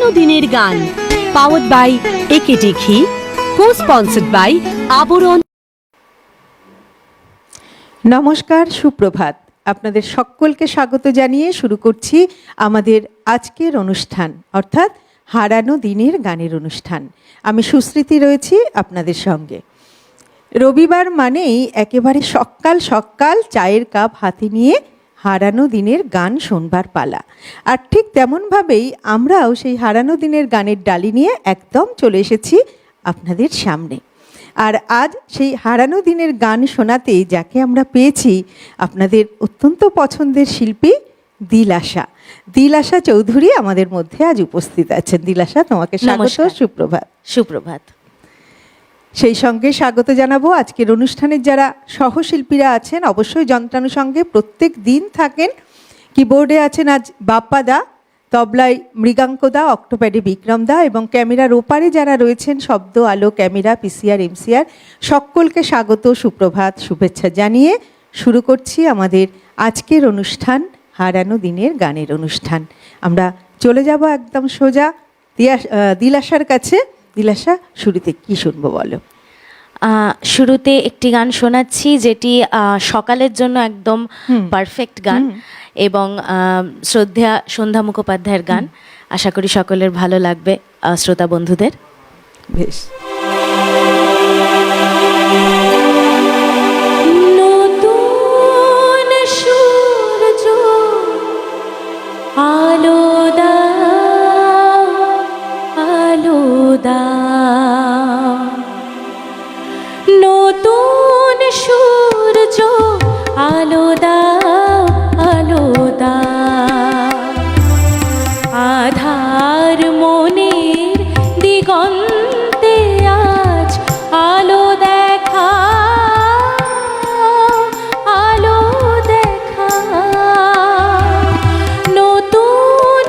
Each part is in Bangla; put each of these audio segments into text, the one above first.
হারানো দিনের গান, পাওয়ার্ড বাই একেডি ঘি, কো-স্পন্সর্ড বাই আবরণ। নমস্কার, সুপ্রভাত। আপনাদের সকলকে স্বাগত জানিয়ে শুরু করছি আমাদের আজকের অনুষ্ঠান, অর্থাৎ হারানো দিনের গানের অনুষ্ঠান। আমি সুস্মৃতি রয়েছি আপনাদের সঙ্গে। রবিবার মানেই একেবারে সকাল সকাল চায়ের কাপ হাতে নিয়ে হারানো দিনের গান শোনবার পালা। আর ঠিক তেমনভাবেই আমরাও সেই হারানো দিনের গানের ডালি নিয়ে একদম চলে এসেছি আপনাদের সামনে। আর আজ সেই হারানো দিনের গান শোনাতে যাকে আমরা পেয়েছি, আপনাদের অত্যন্ত পছন্দের শিল্পী দিলাশা চৌধুরী আমাদের মধ্যে আজ উপস্থিত আছেন। দিলাশা, তোমাকে স্বাগত। সুপ্রভাত। সুপ্রভাত। সেই সঙ্গে স্বাগত জানাবো আজকের অনুষ্ঠানের যারা সহশিল্পীরা আছেন। অবশ্যই যন্ত্রাণু সঙ্গে প্রত্যেক দিন থাকেন। কিবোর্ডে আছেন আজ বাপ্পাদা, তবলায় মৃগাঙ্কদা, অক্টোপ্যাডে বিক্রমদা এবং ক্যামেরার ওপারে যারা রয়েছেন শব্দ, আলো, ক্যামেরা, পিসিআর, এমসিআর, সকলকে স্বাগত, সুপ্রভাত, শুভেচ্ছা জানিয়ে শুরু করছি আমাদের আজকের অনুষ্ঠান, হারানো দিনের গানের অনুষ্ঠান। আমরা চলে যাব একদম সোজা দিলাশার কাছে। দিলাশা, শুরুতে কি শুনবো বলো? শুরুতে একটি গান শোনাচ্ছি যেটি সকালের জন্য একদম পারফেক্ট গান এবং শ্রদ্ধা সন্ধ্যা মুখোপাধ্যায়ের গান। আশা করি সকলের ভালো লাগবে, শ্রোতা বন্ধুদের। বেশ। নতুন সূর্য আলো দাও, আলো দাও, নতুন সূর্য আলো দাও, আলো দাও, আধার মনের দিগন্তে আজ আলো দেখা, আলো দেখা, নতুন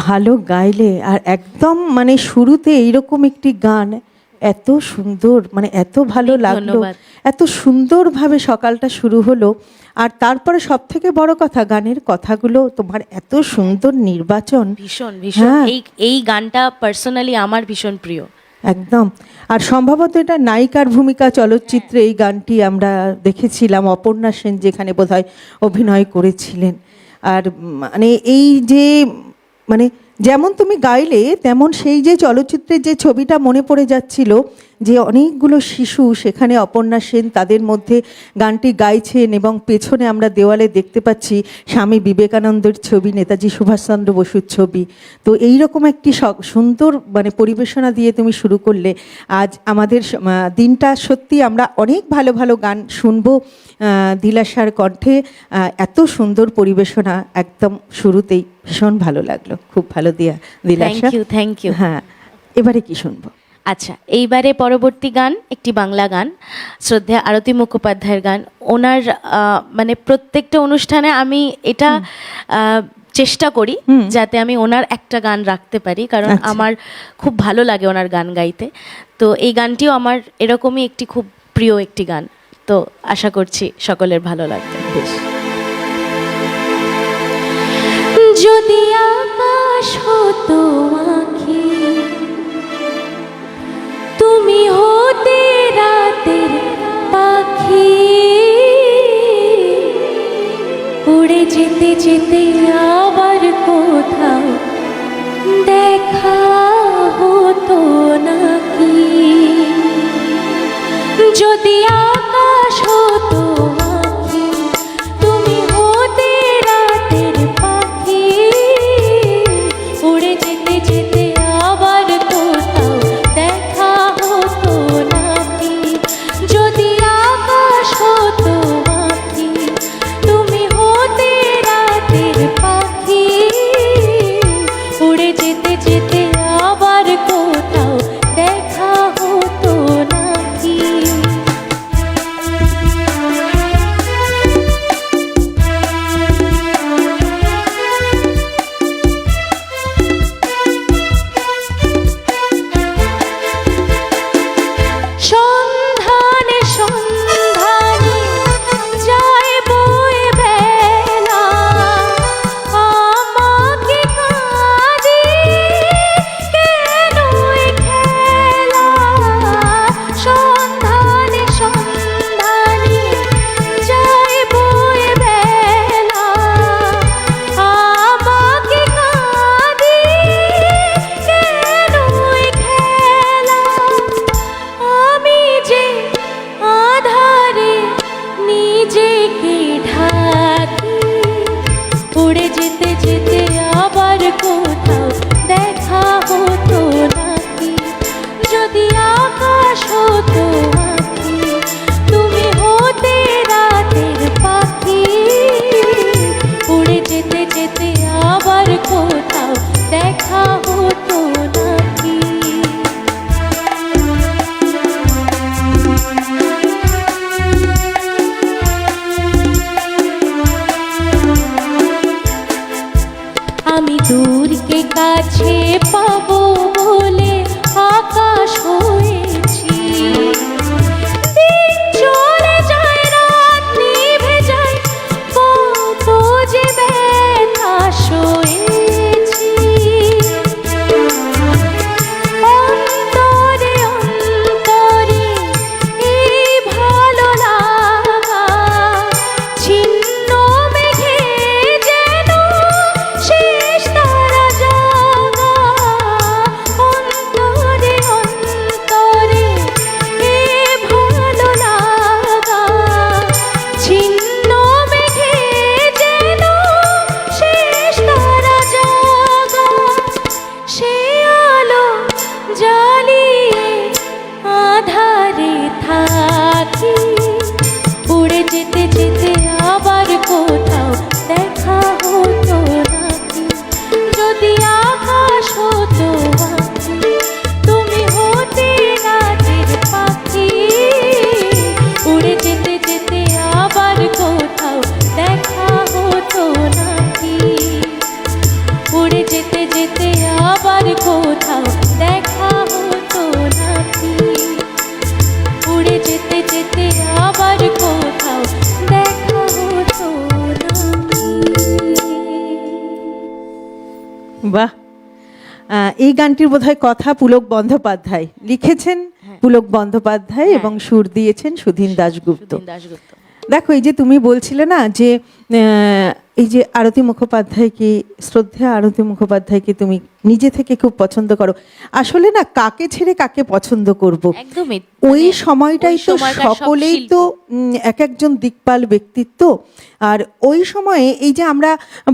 ভালো গাইলে, আর একদম মানে শুরুতে এইরকম একটি গান, এত সুন্দর, মানে এত ভালো অনেক লাগলো, ধন্যবাদ। এত সুন্দরভাবে সকালটা শুরু হলো। আর তারপরে সব থেকে বড় কথা, গানের কথাগুলো তোমার এত সুন্দর নির্বাচন। ভীষণ ভীষণ হ্যাঁ। এই গানটা পার্সোনালি আমার ভীষণ প্রিয়। একদম। আর সম্ভবত এটা নায়িকার ভূমিকা চলচ্চিত্রে এই গানটি আমরা দেখেছিলাম, অপর্ণা সেন যেখানে বোধহয় অভিনয় করেছিলেন। আর মানে এই যে মানে যেমন তুমি গাইলে, তেমন সেই যে চলচ্চিত্রের যে ছবিটা মনে পড়ে যাচ্ছিল, যে অনেকগুলো শিশু সেখানে অপর্ণা সেন তাদের মধ্যে গানটি গাইছেন, এবং পেছনে আমরা দেওয়ালে দেখতে পাচ্ছি স্বামী বিবেকানন্দের ছবি, নেতাজি সুভাষচন্দ্র বসুর ছবি। তো এইরকম একটি সুন্দর মানে পরিবেশনা দিয়ে তুমি শুরু করলে আজ আমাদের দিনটা। সত্যি আমরা অনেক ভালো ভালো গান শুনবো দিলাশার কণ্ঠে। এত সুন্দর পরিবেশনা একদম শুরুতেই ভীষণ ভালো লাগলো, খুব ভালো দিলাশা। Thank you. হ্যাঁ, এবারে কি শুনবো? আচ্ছা, এইবারে পরবর্তী গান একটি বাংলা গান, শ্রদ্ধেয়া আরতি মুখোপাধ্যায়ের গান। ওনার মানে প্রত্যেকটা অনুষ্ঠানে আমি এটা চেষ্টা করি যাতে আমি ওনার একটা গান রাখতে পারি, কারণ আচ্ছা। আমার খুব ভালো লাগে ওনার গান গাইতে। তো এই গানটিও আমার এরকমই একটি খুব প্রিয় একটি গান, তো আশা করছি সকলের ভালো লাগবে। বেশ। যদি আকাশ হতো আঁখি, তুমি হতে রাতের পাখি, উড়ে যেতে যেতে আবার কোথাও দেখা হতো নাকি। যদি আকাশ হতো আঁখি, তুমি হতে রাতের পাখি, উড়ে যেতে যেতে আবার কোথাও দেখা হতো নাকি। যদি আকাশ হতো আঁখি, তুমি হতে রাতের পাখি, উড়ে যেতে যেতে আবার কোথাও দেখা হতো নাকি। সন্ধানে সন্ধানে যায় বয়ে বেলা, আমাকে কাঁদিয়ে কেন এ খেলা। সন্ধানে সন্ধানে যায় বয়ে বেলা, আমাকে কাঁদিয়ে কেন এ খেলা। আমি যে আধারে নিজেকে ঢাকি, উড়ে যেতে যেতে আবার কোথাও দেখা হতো নাকি। যদি আকাশ হতো আঁখি, তুমি হতে রাতের পাখি, উড়ে যেতে যেতে আবার কোথাও দেখা হতো নাকি। আমি দূরকে কাছে পাবো বলে আকাশ হয়েছি। দিন চলে যায়, রাত নিভে যায়, কত যে ব্যথা সয়েছি। অন্তরে অন্তরে এই ভালো লাগা, ছিন্ন মেঘে যেন শেষ তারা জাগা। অন্তরে অন্তরে এই ভালো লাগা, ছিন্ন মেঘে যেন শেষ তারা জাগা। সে আলো জ্বালিয়ে আধারে থাকি, উড়ে যেতে যেতে আবার কোথাও দেখা হতো নাকি। যদি আকাশ হতো আঁখি, তুমি হতে রাতের পাখি, উড়ে যেতে যেতে আবার কোথাও দেখা হতো নাকি। উড়ে যেতে যেতে যেতে যেতে আবার কোথাও দেখা হতো না। বাহ, এই গানটির বোধহয় কথা পুলক বন্দ্যোপাধ্যায় লিখেছেন, পুলক বন্দ্যোপাধ্যায়, এবং সুর দিয়েছেন সুধীন দাশগুপ্ত। সুধীন দাশগুপ্ত। দেখো, এই যে তুমি বলছিলে না যে এই যে আরতি মুখোপাধ্যায়কে, শ্রদ্ধা আরতি মুখোপাধ্যায়কে তুমি নিজে থেকে খুব পছন্দ করো, আসলে না কাকে ছেড়ে কাকে পছন্দ করব, একদমই ওই মানে সময়টাই ওই তো সময়কার সব সকলেই শিল্পী। তো এক একজন দিকপাল ব্যক্তিত্ব। আর ওই সময়ে এই যে আমরা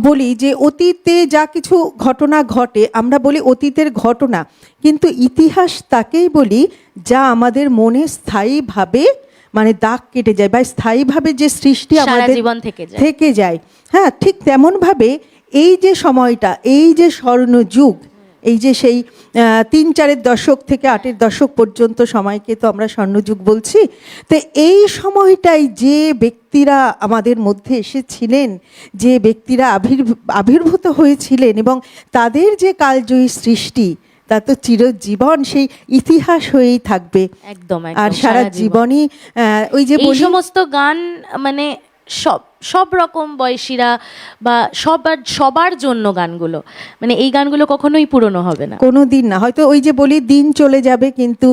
বলি যে অতীতে যা কিছু ঘটনা ঘটে, আমরা বলি অতীতের ঘটনা, কিন্তু ইতিহাস তাকেই বলি যা আমাদের মনে স্থায়ীভাবে মানে দাগ কেটে যায়, বা স্থায়ীভাবে যে সৃষ্টি সারা আমাদের জীবন থেকে যায়। হ্যাঁ, ঠিক তেমনভাবে এই যে সময়টা, এই যে স্বর্ণযুগ, এই যে সেই 3-4-এর দশক থেকে 8-এর দশক পর্যন্ত সময়কে তো আমরা স্বর্ণযুগ বলছি। তো এই সময়টাই যে ব্যক্তিরা আমাদের মধ্যে এসেছিলেন, যে ব্যক্তিরা আবির্ভূত হয়েছিলেন, এবং তাদের যে কালজয়ী সৃষ্টি, তা তো চিরজীবন সেই ইতিহাস হয়েই থাকবে। একদম আর সারা জীবনই ওই যে এই বলি, সমস্ত গান মানে সব রকম বয়সীরা বা সবার জন্য গানগুলো, মানে এই গানগুলো কখনোই পুরনো হবে না, কোনো দিন না। হয়তো ওই যে বলি দিন চলে যাবে কিন্তু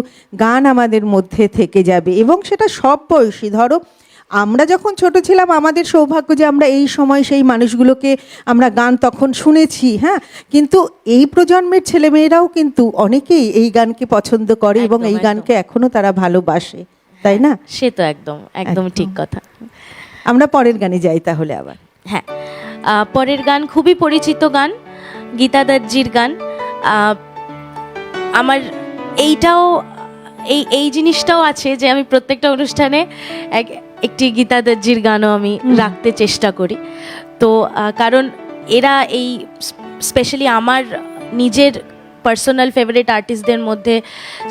গান আমাদের মধ্যে থেকে যাবে, এবং সেটা সব বয়সী। ধরো আমরা যখন ছোট ছিলাম, আমাদের সৌভাগ্য যে আমরা এই সময় সেই মানুষগুলোকে আমরা গান তখন শুনেছি, হ্যাঁ, কিন্তু এই প্রজন্মের ছেলেমেয়েরাও কিন্তু অনেকেই এই গানকে পছন্দ করে এবং এই গানকে এখনো তারা ভালোবাসে, তাই না? সে তো একদম ঠিক কথা। আমরা পরের গানে যাই তাহলে আবার। হ্যাঁ, পরের গান খুবই পরিচিত গান, গীতা দত্তজির গান। আমার এইটাও এই জিনিসটাও আছে যে আমি প্রত্যেকটা অনুষ্ঠানে একটি গীতা দত্তজির গানও আমি রাখতে চেষ্টা করি। তো কারণ এরা এই স্পেশালি আমার নিজের পার্সোনাল ফেভারিট আর্টিস্টদের মধ্যে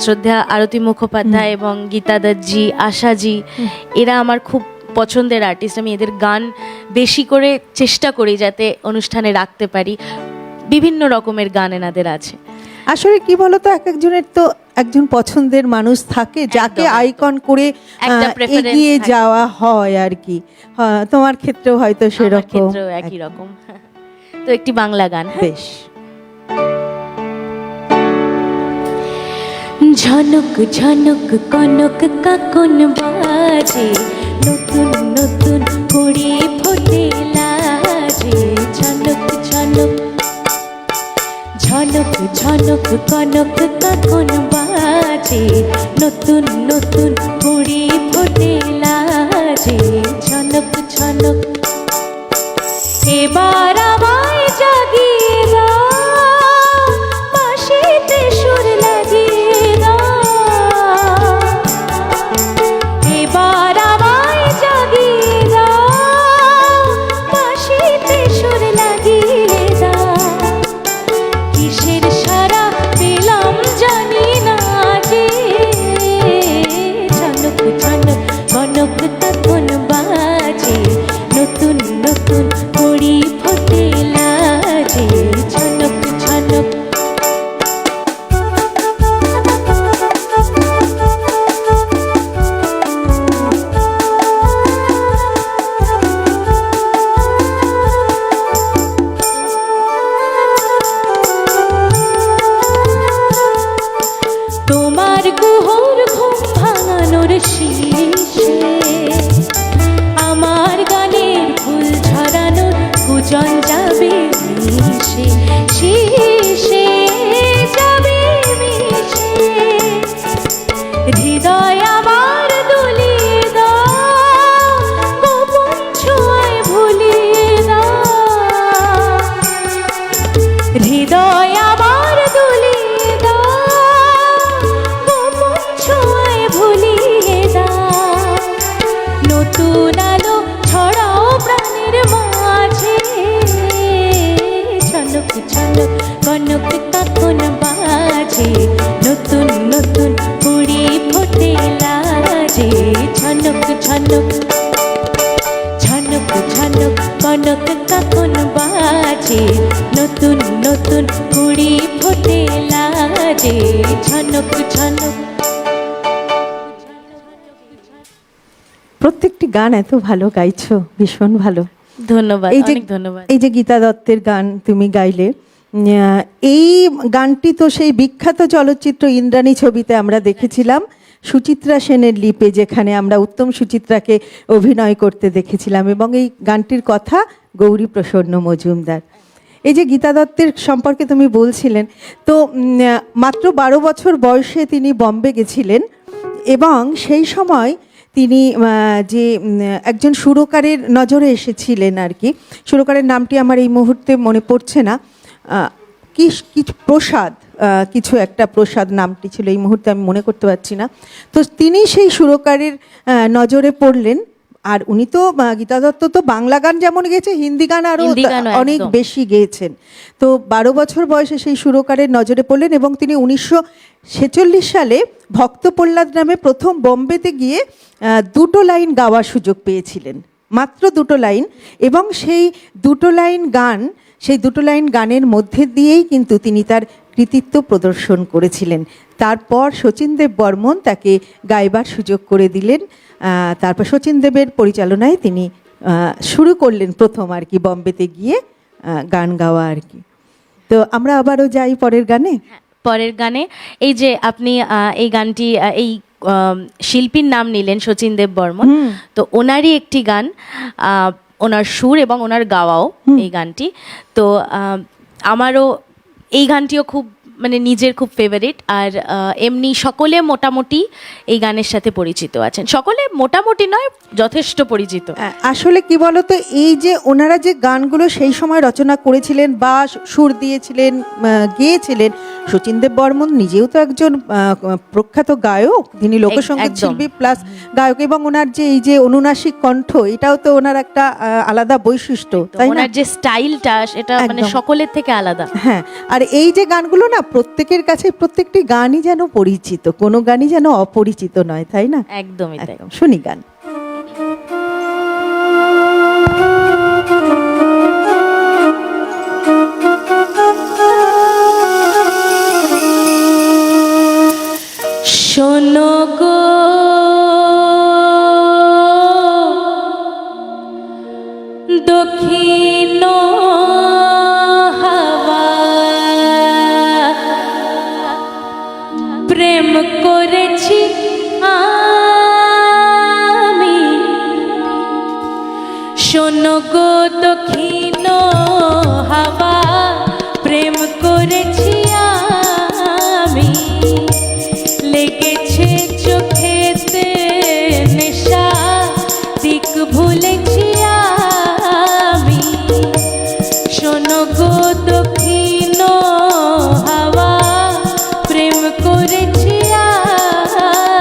শ্রদ্ধা আরতি মুখোপাধ্যায় এবং গীতা দত্তজি, আশাজি, এরা আমার খুব পছন্দের আর্টিস্ট। আমি এদের গান বেশি করে চেষ্টা করি যাতে অনুষ্ঠানে রাখতে পারি। বিভিন্ন রকমের গান এনাদের আছে। আসলে কি বলতো, এক একজনের তো একজন পছন্দের মানুষ থাকে যাকে আইকন করে এগিয়ে যাওয়া হয় আর কি। তোমার ক্ষেত্রেও হয়তো সেরকম, একই রকম। তো একটি বাংলা গান। বেশ। ঝনক ঝনক কনক কাকন বাজে, নতুন নতুন কুড়ি ফোটে লাজে। ঝনক ঝনক ঝনক ঝনক কনক কাকন বাজে, নতুন নতুন কুড়ি ফোটে লাজে। ঝনক ঝনক এবার আমায় জাগিয়ে দাও, বাঁশিতে সুর লাগিয়ে দাও। এবার আমায় জাগিয়ে দাও, বাঁশিতে সুর লাগিয়ে দাও। কিসের সারা পেলাম জানি না যে, ঝনক ঝনক কনক তখন বাজে, নতুন নতুন কুড়ি ফোটে লাজে। ঝনক ঝনক তোমার গুহর ঘুম ভাঙানোর শীষে, আমার গানের ফুল ঝরানোর গুজন যাবে মিশে, শীষে যাবে মিশে। হৃদয় আমার দুলিয়ে দাও, গোপন ছোঁয়ায় ভুলিয়ে দাও। হৃদয় আমার দুলিয়ে দাও, গোপন ছোঁয়ায় ভুলিয়ে দাও। নতুন আলো ছড়াও প্রাণের মাঝে, ঝনক ঝনক কনক কাকন বাজে, নতুন নতুন কুড়ি ফোটে লাজে। ঝনক ঝনক ঝনক ঝনক কনক কাকন বাজে, নতুন নতুন কুড়ি ফোটে লাজে। ঝনক ঝনক প্রত্যেকটি গান এত ভালো গাইছো, ভীষণ ভালো। ধন্যবাদ, এই যে অনেক ধন্যবাদ। এই যে গীতা দত্তের গান তুমি গাইলে, এই গানটি তো সেই বিখ্যাত চলচ্চিত্র ইন্দ্রাণী ছবিতে আমরা দেখেছিলাম, সুচিত্রা সেনের লিপে, যেখানে আমরা উত্তম সুচিত্রাকে অভিনয় করতে দেখেছিলাম, এবং এই গানটির কথা গৌরী প্রসন্ন মজুমদার। এই যে গীতা দত্তের সম্পর্কে তুমি বলছিলেন, তো মাত্র 12 বছর বয়সে তিনি বম্বে গেছিলেন, এবং সেই সময় তিনি যে একজন সুরকারের নজরে এসেছিলেন আর কি, সুরকারের নামটি আমার এই মুহূর্তে মনে পড়ছে না, কি প্রসাদ, কিছু একটা প্রসাদ নামটি ছিল, এই মুহূর্তে আমি মনে করতে পারছি না। তো তিনি সেই সুরকারের নজরে পড়লেন। আর উনি তো, গীতা দত্ত তো বাংলা গান যেমন গেয়েছে, হিন্দি গান আরও অনেক বেশি গেয়েছেন। তো 12 বছর বয়সে সেই সুরকারের নজরে পড়লেন, এবং তিনি 1946 সালে ভক্ত প্রহ্লাদ নামে প্রথম বোম্বেতে গিয়ে 2টো লাইন গাওয়ার সুযোগ পেয়েছিলেন, মাত্র 2টো লাইন। এবং সেই 2টো লাইন গান, সেই 2টো লাইন গানের মধ্যে দিয়েই কিন্তু তিনি তার কৃতিত্ব প্রদর্শন করেছিলেন। তারপর শচীন দেব বর্মন তাকে গাইবার সুযোগ করে দিলেন। তারপর শচীন দেবের পরিচালনায় তিনি শুরু করলেন প্রথম আর কি বম্বেতে গিয়ে গান গাওয়া আর কি। তো আমরা আবারও যাই পরের গানে। পরের গানে এই যে আপনি এই গানটি, এই শিল্পীর নাম নিলেন শচীন দেব বর্মন, তো ওনারই একটি গান, ওনার সুর এবং ওনার গাওয়াও এই গানটি। তো আমারও এই গানটিও খুব, মানে নিজের খুব ফেভারিট। আর এমনি সকলে মোটামুটি এই গানের সাথে পরিচিত আছেন, সকলে মোটামুটি নয়, যথেষ্ট পরিচিত। আসলে কি বলতো, এই যে ওনারা যে গানগুলো সেই সময় রচনা করেছিলেন বা সুর দিয়েছিলেন, গেয়েছিলেন, শচীন দেব বর্মন নিজেও তো একজন প্রখ্যাত গায়ক, তিনি লোকসঙ্গীত শিল্পী প্লাস গায়ক, এবং ওনার যে এই যে অনুনাসিক কণ্ঠ, এটাও তো ওনার একটা আলাদা বৈশিষ্ট্য, তাই না? ওনার যে স্টাইলটা, সেটা মানে সকলের থেকে আলাদা। হ্যাঁ, আর এই যে গানগুলো না, প্রত্যেকের কাছে প্রত্যেকটি গানই যেন পরিচিত, কোনো গানই যেন অপরিচিত নয়, তাই না? একদমই তাই। শুনি গান। শোনো গো দক্ষিণ হাওয়া, প্রেম করেছি আমি। শোনো গো দক্ষিণ হাওয়া, প্রেম করেছি আমি। লেগেছে চোখেতে নেশা, দিক ভুলেছি আমি। শোনো গো দক্ষিণ হাওয়া, প্রেম করেছি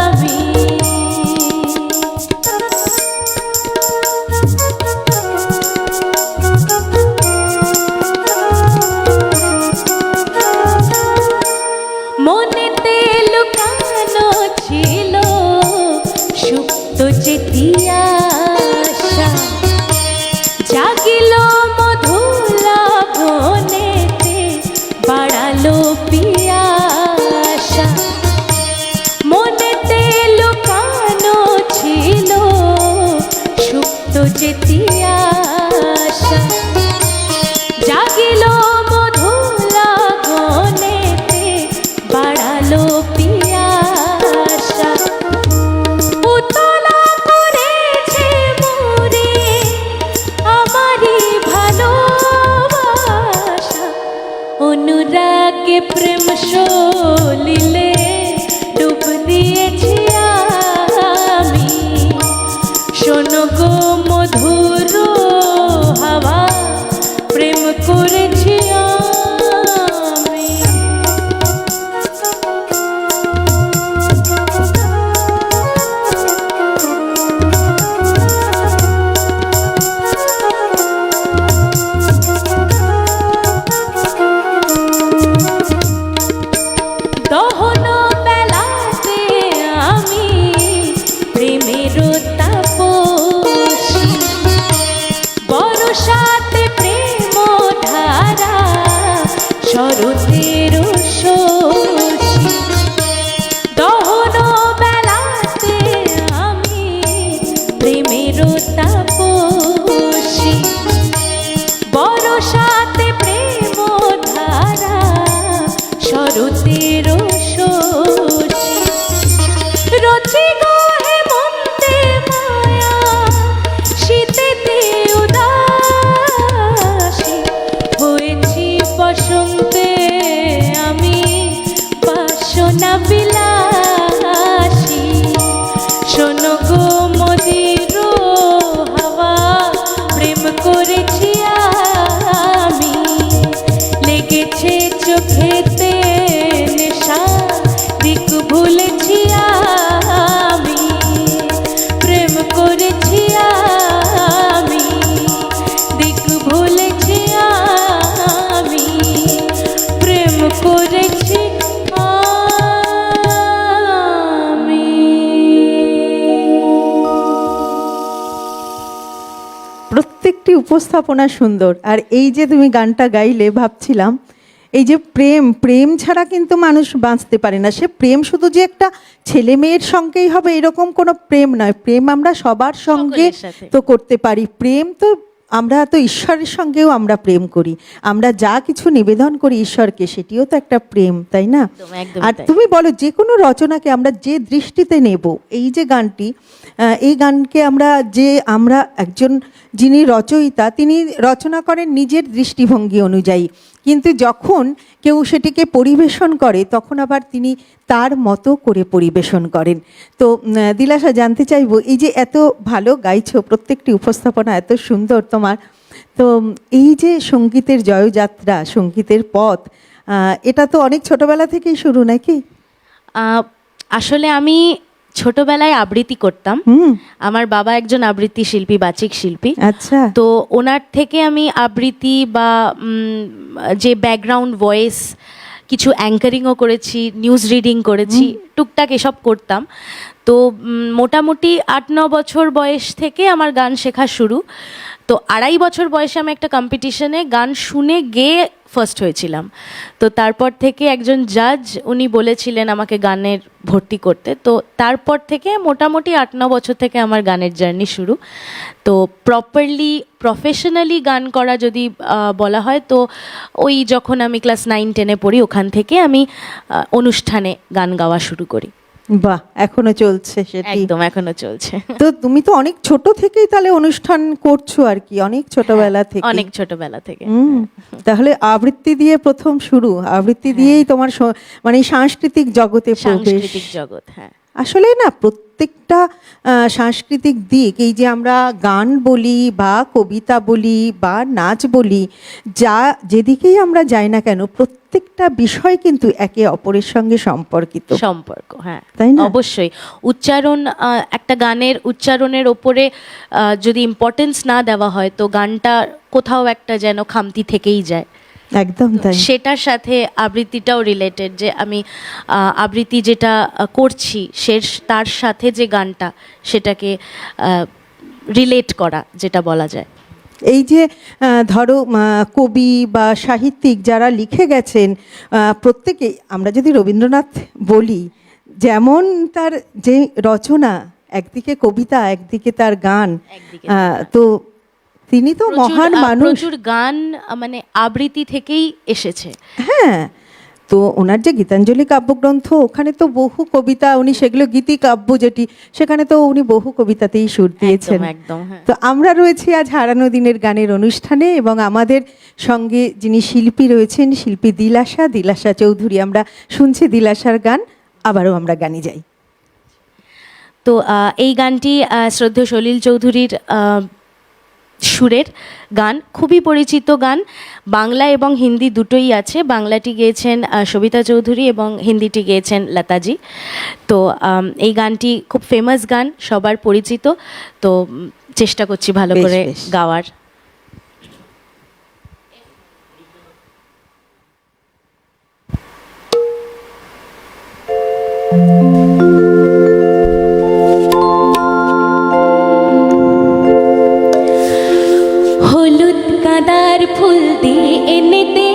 আমি। প্রত্যেকটি উপস্থাপনা সুন্দর। আর এই যে তুমি গানটা গাইলে, ভাবছিলাম এই যে প্রেম, প্রেম ছাড়া কিন্তু মানুষ বাঁচতে পারে না। সে প্রেম শুধু যে একটা ছেলে মেয়ের সঙ্গেই হবে এরকম কোনো প্রেম নয়, প্রেম আমরা সবার সঙ্গে সকলের সাথে। তো করতে পারি। প্রেম তো আমরা তো ঈশ্বরের সঙ্গেও আমরা প্রেম করি, আমরা যা কিছু নিবেদন করি ঈশ্বরকে, সেটিও তো একটা প্রেম, তাই না? একদম, একদমই আর তাই। তুমি বলো, যে কোনো রচনাকে আমরা যে দৃষ্টিতে নেব, এই যে গানটি, এই গানকে আমরা একজন যিনি রচয়িতা, তিনি রচনা করেন নিজের দৃষ্টিভঙ্গি অনুযায়ী, কিন্তু যখন কেউ সেটিকে পরিবেশন করে তখন আবার তিনি তার মতো করে পরিবেশন করেন। তো দিলাশা, জানতে চাইবো, এই যে এত ভালো গাইছো, প্রত্যেকটি উপস্থাপনা এত সুন্দর তোমার, তো এই যে সঙ্গীতের জয়যাত্রা, সঙ্গীতের পথ, এটা তো অনেক ছোটবেলা থেকেই শুরু নাকি? আসলে আমি ছোটবেলায় আবৃত্তি করতাম। আমার বাবা একজন আবৃত্তি শিল্পী, বাচিক শিল্পী। আচ্ছা। তো ওনার থেকে আমি আবৃত্তি বা যে ব্যাকগ্রাউন্ড ভয়েস, কিছু অ্যাঙ্কারিংও করেছি, নিউজ রিডিং করেছি, টুকটাক এসব করতাম। তো মোটামুটি 8-9 বছর বয়স থেকে আমার গান শেখা শুরু। তো 2.5 বছর বয়সে আমি একটা কম্পিটিশনে গান শুনে গেয়ে ফার্স্ট হয়েছিলাম। তো তারপর থেকে একজন জাজ উনি বলেছিলেন আমাকে গানের ভর্তি করতে। তো তারপর থেকে মোটামুটি 8-9 বছর থেকে আমার গানের জার্নি শুরু। তো প্রপারলি প্রফেশনালি গান করা যদি বলা হয়, তো ওই যখন আমি ক্লাস 9-10-এ পড়ি, ওখান থেকে আমি অনুষ্ঠানে গান গাওয়া শুরু করি। বাহ, এখনো চলছে সেটি? একদম, এখনো চলছে। তো তুমি তো অনেক ছোট থেকেই তাহলে অনুষ্ঠান করছো আর কি, অনেক ছোটবেলা থেকে? অনেক ছোটবেলা থেকে। তাহলে আবৃত্তি দিয়ে প্রথম শুরু, আবৃত্তি দিয়েই তোমার মানে সাংস্কৃতিক জগতে প্রবেশ। সাংস্কৃতিক জগৎ, হ্যাঁ। আসলে না, প্রত্যেকটা সাংস্কৃতিক দিক, এই যে আমরা গান বলি বা কবিতা বলি বা নাচ বলি, যেদিকেই আমরা যাই না কেন, প্রত্যেকটা বিষয় কিন্তু একে অপরের সঙ্গে সম্পর্কিত। সম্পর্ক, হ্যাঁ, তাই না? অবশ্যই। উচ্চারণ, একটা গানের উচ্চারণের ওপরে যদি ইম্পর্টেন্স না দেওয়া হয়, তো গানটা কোথাও একটা যেন খামতি থেকেই যায়। একদম তাই। সেটার সাথে আবৃত্তিটাও রিলেটেড, যে আমি আবৃত্তি যেটা করছি তার সাথে যে গানটা, সেটাকে রিলেট করা, যেটা বলা যায়। এই যে ধরো কবি বা সাহিত্যিক যারা লিখে গেছেন, প্রত্যেকেই, আমরা যদি রবীন্দ্রনাথ বলি, যেমন তার যে রচনা, একদিকে কবিতা, একদিকে তার গান, তো তিনি তো মহান মানুষ। প্রচুর গান মানে আবৃত্তি থেকেই এসেছে। হ্যাঁ, তো ওনার যে গীতাঞ্জলি কাব্যগ্রন্থ, ওখানে তো বহু কবিতা, উনি সেগুলো গীতি কাব্য যেটি, সেখানে তো উনি বহু কবিতাতেই সুর দিয়েছেন। একদম, হ্যাঁ। তো আমরা রয়েছি আজ হারানো দিনের গানের অনুষ্ঠানে, এবং আমাদের সঙ্গে যিনি শিল্পী রয়েছেন, শিল্পী দিলাশা চৌধুরী। আমরা শুনছি দিলাশার গান, আবারও আমরা গানে যাই। তো এই গানটি শ্রদ্ধেয় সলিল চৌধুরীর সুরের গান, খুবই পরিচিত গান, বাংলা এবং হিন্দি দুটোই আছে। বাংলাটি গেয়েছেন সবিতা চৌধুরী এবং হিন্দিটি গেয়েছেন লতাজি। তো এই গানটি খুব ফেমাস গান, সবার পরিচিত। তো চেষ্টা করছি ভালো করে গাওয়ার। গাঁদার ফুল দিয়ে এনে দে,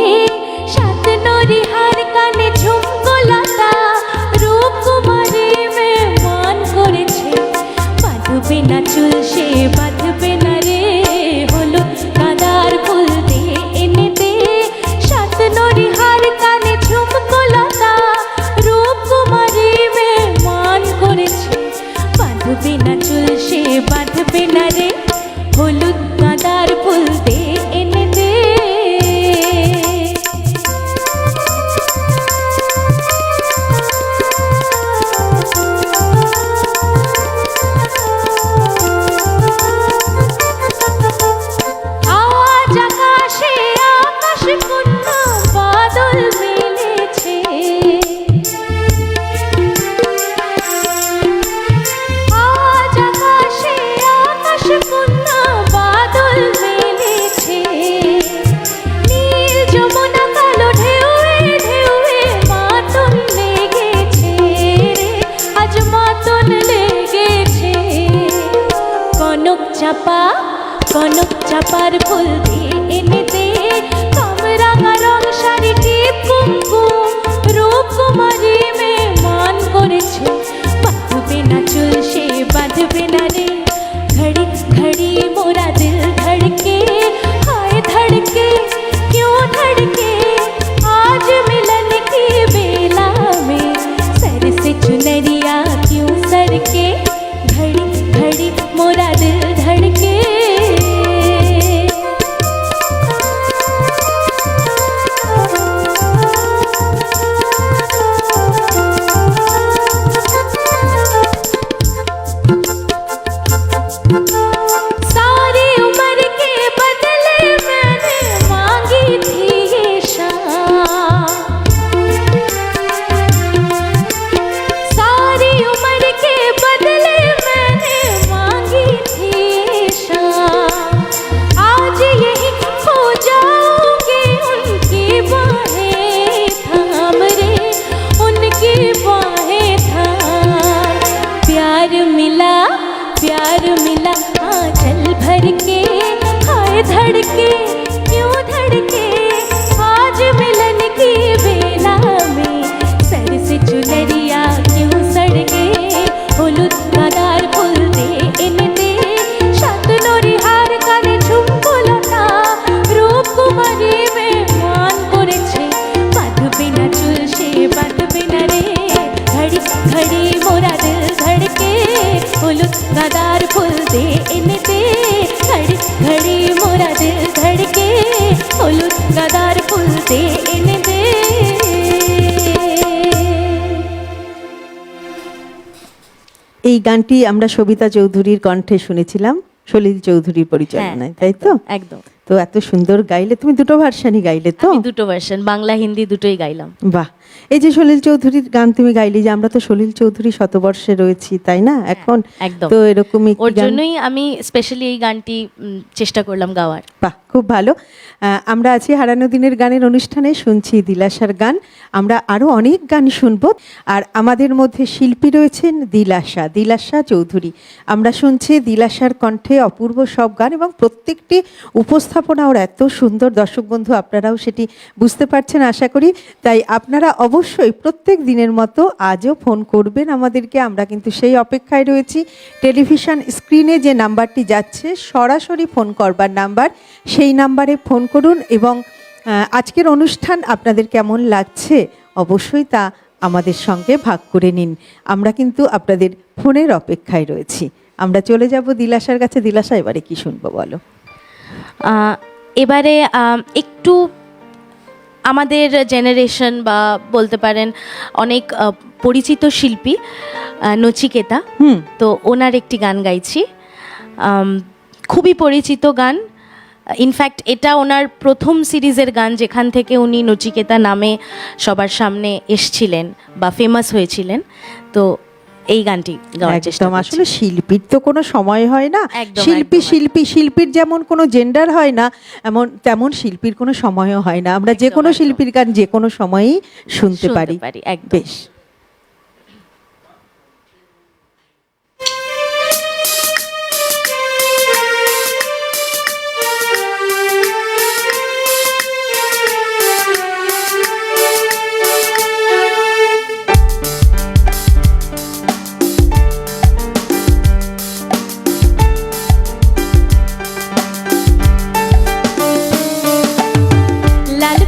সাত নরিহার কানে ঝুমকো লতা, রূপকুমারী মেহমান করেছে, বাঁধবে না চুল সে বাঁধবে না রে। হলুদ গাঁদার ফুল দিয়ে এনে দে, সাত নরিহার কানে ঝুমকো লতা, রূপকুমারী মেহমান করেছে, বাঁধবে না চুল সে বাঁধবে না রে। হলুদ গাঁদার ফুল দে এনে দে। আজ আকাশে আকাশ পূর্ণ বাদল মেলেছে, আজ আকাশে আকাশ পূর্ণ বাদল মেলেছে, নীল যমুনা কালো ঢেউয়ে ঢেউয়ে মাতন লেগেছে রে, আজ মাতন লেগেছে। কনক চাপা চাপার ফুল দিয়ে এনে দে কামরাঙা রং শাড়ি টিপ কুমকুম রূপকুমারী মেয়ে মান করেছে বাঁধবে না চুল সে বাঁধবে না রে ঘড়ি ঘড়ি মোরা দিল ধড়কে হায় ধড়কে क्यों धड़के आज मिलन की बेला में सर से चुनरिया क्यों सरके घड़ी घड़ी मोरा दिल धड़के सारी उम्र के बदले मैंने मांगी थी ये शाम सारी उम्र के बदले मैंने मांगी थी ये शाम आज यही खो जाऊंगी उनकी बाहें थाम रे उनकी बाहें थाम प्यार मिला आंचल भर के हाय धड़के क्यों धड़के आज मिलन की बेला में सर से चुनरिया क्यों सड़के हलुदार फुल दे एने दे शातनरी हार काने ঝুমকো লতা রূপকুমারী মেয়ে মান করেছে বাঁধবে না চুল সে বাঁধবে না রে ঘড়ি ঘড়ি মোরা দিল ধড়কে हलुदार फुल दे एने दे घड़ी घड़ी मोरा दिल धड़के हलुदार फुल दे एने दे এই গানটি আমরা সবিতা চৌধুরীর কণ্ঠে শুনেছিলাম, সলিল চৌধুরীর পরিচালনায়, তাই তো? একদম। তো এত সুন্দর গাইলে, তুমি দুটো ভার্সানই গাইলে তো? আমি দুটো ভার্সন, বাংলা হিন্দি দুটোই গাইলাম। বাহ, এই যে সলিল চৌধুরীর গান তুমি গাইলে, যে আমরা তো সলিল চৌধুরী শতবর্ষে রয়েছি, তাই না এখন? একদম। তো এরকমই ওর জন্যই আমি স্পেশালি এই গানটি চেষ্টা করলাম গাওয়ার। বাহ, খুব ভালো। আমরা আছি হারানো দিনের গানের অনুষ্ঠানে, শুনছি দিলাশার গান। আমরা আরো অনেক গান শুনবো, আর আমাদের মধ্যে শিল্পী রয়েছেন দিলাশা চৌধুরী। আমরা শুনছি দিলাশার কণ্ঠে অপূর্ব সব গান, এবং প্রত্যেকটি উপস্থাপনা ওর এত সুন্দর। দর্শক বন্ধু, আপনারাও সেটি বুঝতে পারছেন আশা করি। তাই আপনারা অবশ্যই প্রত্যেক দিনের মতো আজও ফোন করবেন আমাদেরকে, আমরা কিন্তু সেই অপেক্ষায় রয়েছি। টেলিভিশন স্ক্রিনে যে নাম্বারটি যাচ্ছে সরাসরি ফোন করবার নাম্বার, সেই নাম্বারে ফোন করুন। এবং আজকের অনুষ্ঠান আপনাদের কেমন লাগছে অবশ্যই তা আমাদের সঙ্গে ভাগ করে নিন। আমরা কিন্তু আপনাদের ফোনের অপেক্ষায় রয়েছি। আমরা চলে যাব দিলাশার কাছে। দিলাশা, এবারে কি শুনবো বলো? এবারে একটু আমাদের জেনারেশন বা বলতে পারেন অনেক পরিচিত শিল্পী নচিকেতা, তো ওনার একটি গান গাইছি। খুবই পরিচিত গান, ইনফ্যাক্ট এটা ওনার প্রথম সিরিজের গান, যেখান থেকে উনি নচিকেতা নামে সবার সামনে এসছিলেন বা ফেমাস হয়েছিলেন। তো এই গানটি গাওয়ার চেষ্টা করছি। আসলে শিল্পীর তো কোনো সময় হয় না, একদম, শিল্পীর যেমন কোনো জেন্ডার হয় না, তেমন শিল্পীর কোনো সময়ও হয় না। আমরা যে কোনো শিল্পীর গান যে কোনো সময়ই শুনতে পারি। বেশ,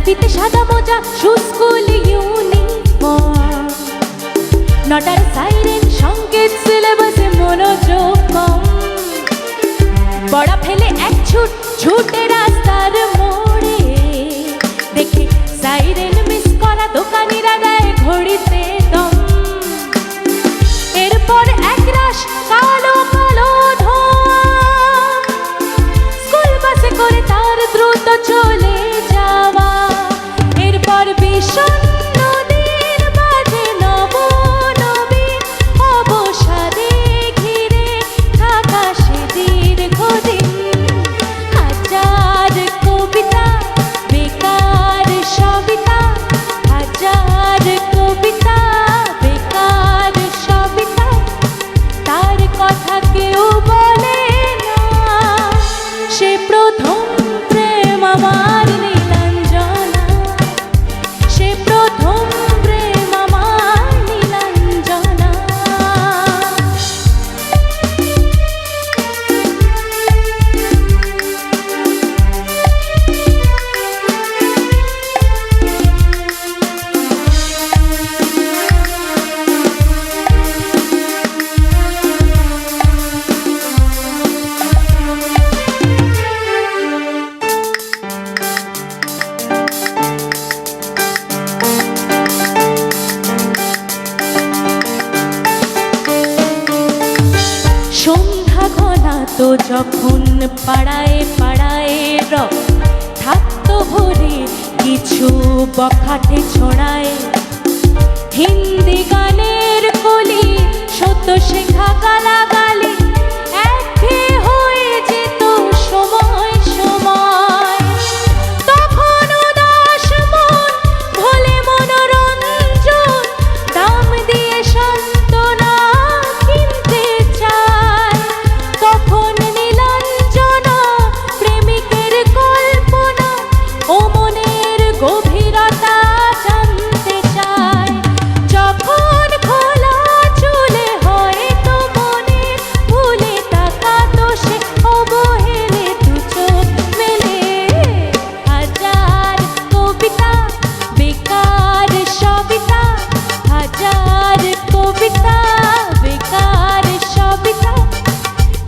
ফিতে সাদা মোজা স্কুল ইউনিফর্ম নটার সাইরেন সংকেত সিলেবাসে মনোযোগ কম পড়া ফেলে এক ছুটে রাস্তার মোড়ে দেখে সাইরেন মিস করা দোকানিরা গায়ে ঘড়িতে দম এরপর একরাশ কালো কালো ধোঁয়া স্কুল বাসে করে তার দ্রুত চলে যাওয়া এরপর ভীষণ নদীর মাঝে নবনবীন অবসাদে ঘিরে থাকা সে দীর্ঘদিন হাজার কবিতা সন্ধ্যা ঘনা তো যখন পাড়ায় পাড়ায় রব থাকতো ভরে কিছু বখাটে ছড়ায়, হিন্দি গানের কলি সত্য শেখা গালাগালি একঘেয়ে হয়ে যেত সময় সময়। তখন উদাস মন ভোলে মনোরঞ্জন, দাম দিয়ে সান্ত্বনা কিনতে চায়। তখন নীলাঞ্জনা প্রেমিকের কল্পনা ও মনের গভীরতা জানতে চায়। যখন খোলা চুলে হয়তো মনে ভুলে তাকাতো সে অবহেলে দু চোখ মেলে। হাজার কবিতা বেকার সবিতা, হাজার কবিতা বেকার সবিতা,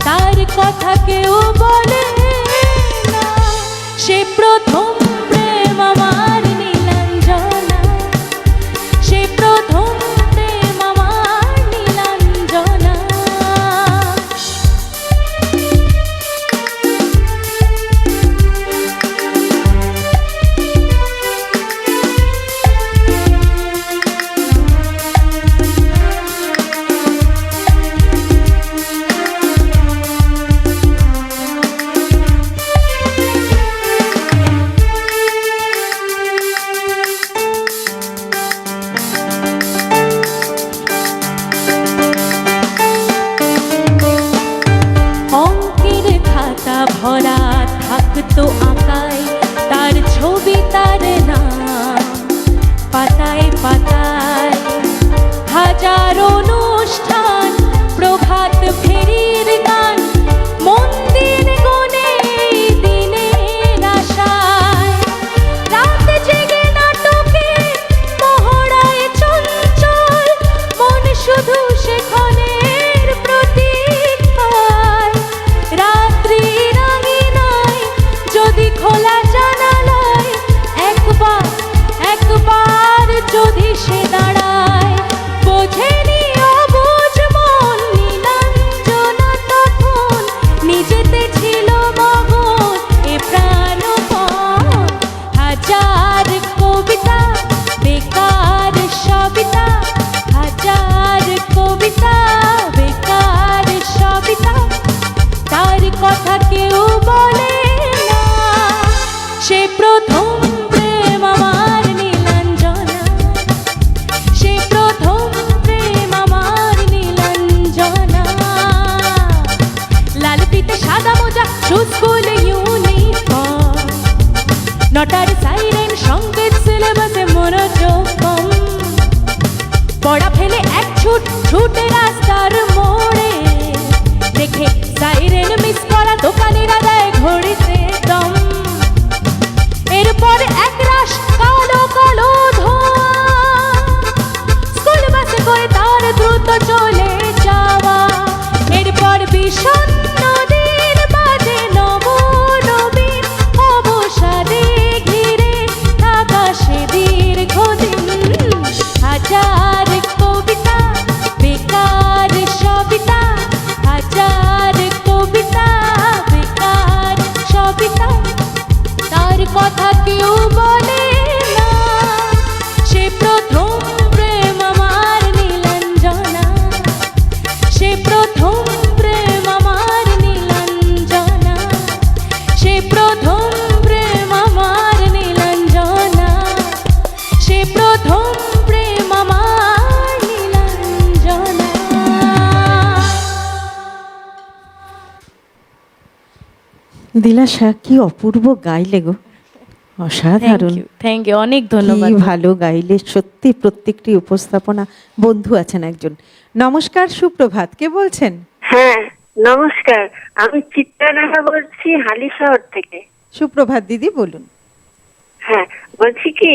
তার কথা কেউ বলে না। সে প্রথম প্রেম আমার নীলাঞ্জনা, সে প্রথম প্রেম আমার নীলাঞ্জনা। অঙ্কের খাতা ভরা থাকতো আঁকায় তার ছবি তার নাম, পাতায় পাতায় হাজার অনুষ্ঠান, প্রভাত ফেরির গান, মন্দির গনে এই দিনের আশায়। রাত জেগে নাটকে মহড়ায় চঞ্চল মন শুধু সেখানের প্রতীক্ষায়। রাত্রি রাঙিনায় যদি খোলা জানালায় একবার একবার যদি সে দাঁড়ায়, বোঝেনি অবুঝ মন নীলাঞ্জনা তখন নিজেতে ছিল মগন এ প্রাণপণ। হাজার কবিতা বেকার সবিতা, হাজার কবিতা বেকার সবিতা, তার কথা কেউ বলে না। সে প্রথম প্রেম আমার নীলাঞ্জনা, সে প্রথম প্রেম আমার নীলাঞ্জনা। লাল পিতে সাদা মোজা স্কুল ইউনিফর্ম, নটার সাইরেন সংকেত সিলেবাসে মনোযোগ কম। পড়া ফেলে এক ছুট ছুটে রাস্তার মোড়ে, দেখে সাইরেন মিস করা দোকানিরা দেয় ঘড়িতে দম। এরপর এক রাশ কালো কালো ধোঁয়া, স্কুল বাসে করে তার দ্রুত চলে যাওয়া। এরপর বিষণ্ণ দিন বাজে নব নবীন অবসাদে ঘিরে থাকা সে দীর্ঘদিন। হাজার কবিতা বেকার সবিতা, হাজার কবিতা বেকার সবিতা, তার কথা কেউ বলে না। সে প্রথম প্রেম আমার নীলাঞ্জনা, সে প্রথম প্রেম আমার নীলাঞ্জনা, সে প্রথম প্রেম আমার নীলাঞ্জনা, সে প্রথম প্রেম আমার নীলাঞ্জনা। দিলাশা, কি অপূর্ব গাইলে গো, অসাধারণ। থ্যাংক ইউ, অনেক ধন্যবাদ। কি ভালো গাইলে, সত্যি প্রত্যেকটি উপস্থাপনা। বন্ধু আছেন একজন। নমস্কার, সুপ্রভাত, কে বলছেন? হ্যাঁ নমস্কার, আমি চিত্রানাহা বলছি হালিশহর থেকে। সুপ্রভাত দিদি, বলুন। হ্যাঁ বলছি কি,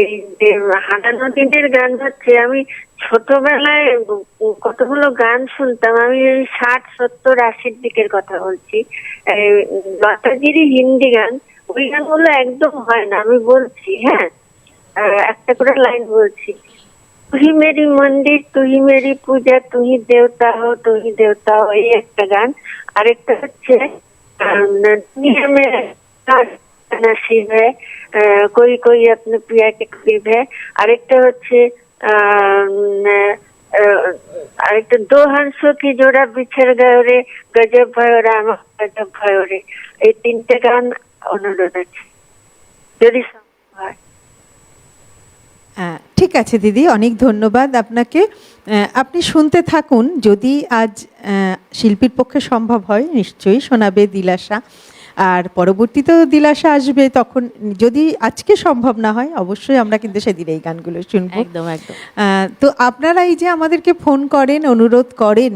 এই যে হারানো দিনের গান হচ্ছে, আমি ছোটবেলায় কতগুলো গান শুনতাম। আমি ওই 60, 70, 80-র দিকের কথা বলছি। লতাজিরই হিন্দি গান, ওই গানগুলো একদম হয় না। আমি বলছি, হ্যাঁ একটা করে লাইন বলছি। তুই মেরি মন্দির, তুই মেরি পূজা, তুই দেবতা হো, এই একটা গান। আরেকটা হচ্ছে দুনিয়া মে নসিব হ্যায়, কোই কোই আপনে প্রিয়া কে করিব হ্যায়। আরেকটা হচ্ছে আরেকটা দো হংসো কি জোড়া বিছড় গয়ে রে, গজব भयो রে আমার গজব भयो রে। এই তিনটে গান অনুরোধ আছে যদি সম্ভব হয়। ঠিক আছে দিদি, অনেক ধন্যবাদ আপনাকে। আপনি শুনতে থাকুন, যদি আজ শিল্পীর পক্ষে সম্ভব হয় নিশ্চয়ই শোনাবে দিলাশা, আর পরবর্তীতেও দিলাশা আসবে, তখন যদি আজকে সম্ভব না হয় অবশ্যই আমরা কিন্তু সেদিন এই গানগুলো শুনবো। একদম একদম। তো আপনারা এই যে আমাদেরকে ফোন করেন, অনুরোধ করেন,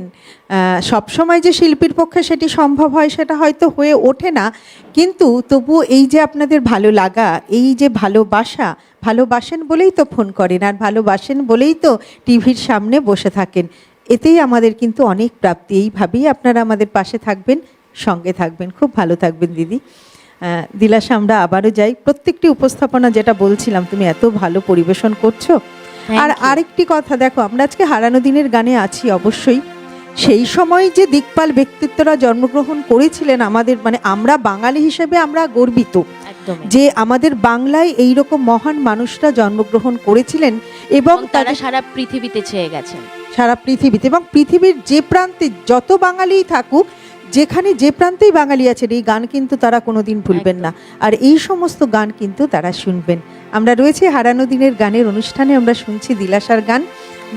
সবসময় যে শিল্পীর পক্ষে সেটি সম্ভব হয় সেটা হয়তো হয়ে ওঠে না, কিন্তু তবুও এই যে আপনাদের ভালো লাগা, এই যে ভালোবাসা, ভালোবাসেন বলেই তো ফোন করেন, আর ভালোবাসেন বলেই তো টিভির সামনে বসে থাকেন, এতেই আমাদের কিন্তু অনেক প্রাপ্তি। এইভাবেই আপনারা আমাদের পাশে থাকবেন, সঙ্গে থাকবেন। খুব ভালো থাকবেন দিদি। দিলাশা, আমরা আবারও যাই, প্রত্যেকটি উপস্থাপনা যেটা বলছিলাম তুমি এত ভালো পরিবেশন করছো। আর আরেকটি কথা, দেখো আমরা আজকে হারানো দিনের গানে আছি অবশ্যই, সেই সময় যে দিকপাল ব্যক্তিত্বরা জন্মগ্রহণ করেছিলেন আমাদের, মানে আমরা বাঙালি হিসেবে আমরা গর্বিত যে আমাদের বাংলায় এইরকম মহান মানুষরা জন্মগ্রহণ করেছিলেন, এবং তারা সারা পৃথিবীতে ছেয়ে গেছেন, সারা পৃথিবীতে, এবং পৃথিবীর যে প্রান্তে যত বাঙালিই থাকুক, যেখানে যে প্রান্তেই বাঙালি আছেন, এই গান কিন্তু তারা কোনোদিন ভুলবেন না, আর এই সমস্ত গান কিন্তু তারা শুনবেন। আমরা রয়েছি হারানো দিনের গানের অনুষ্ঠানে, আমরা শুনছি দিলাশার গান।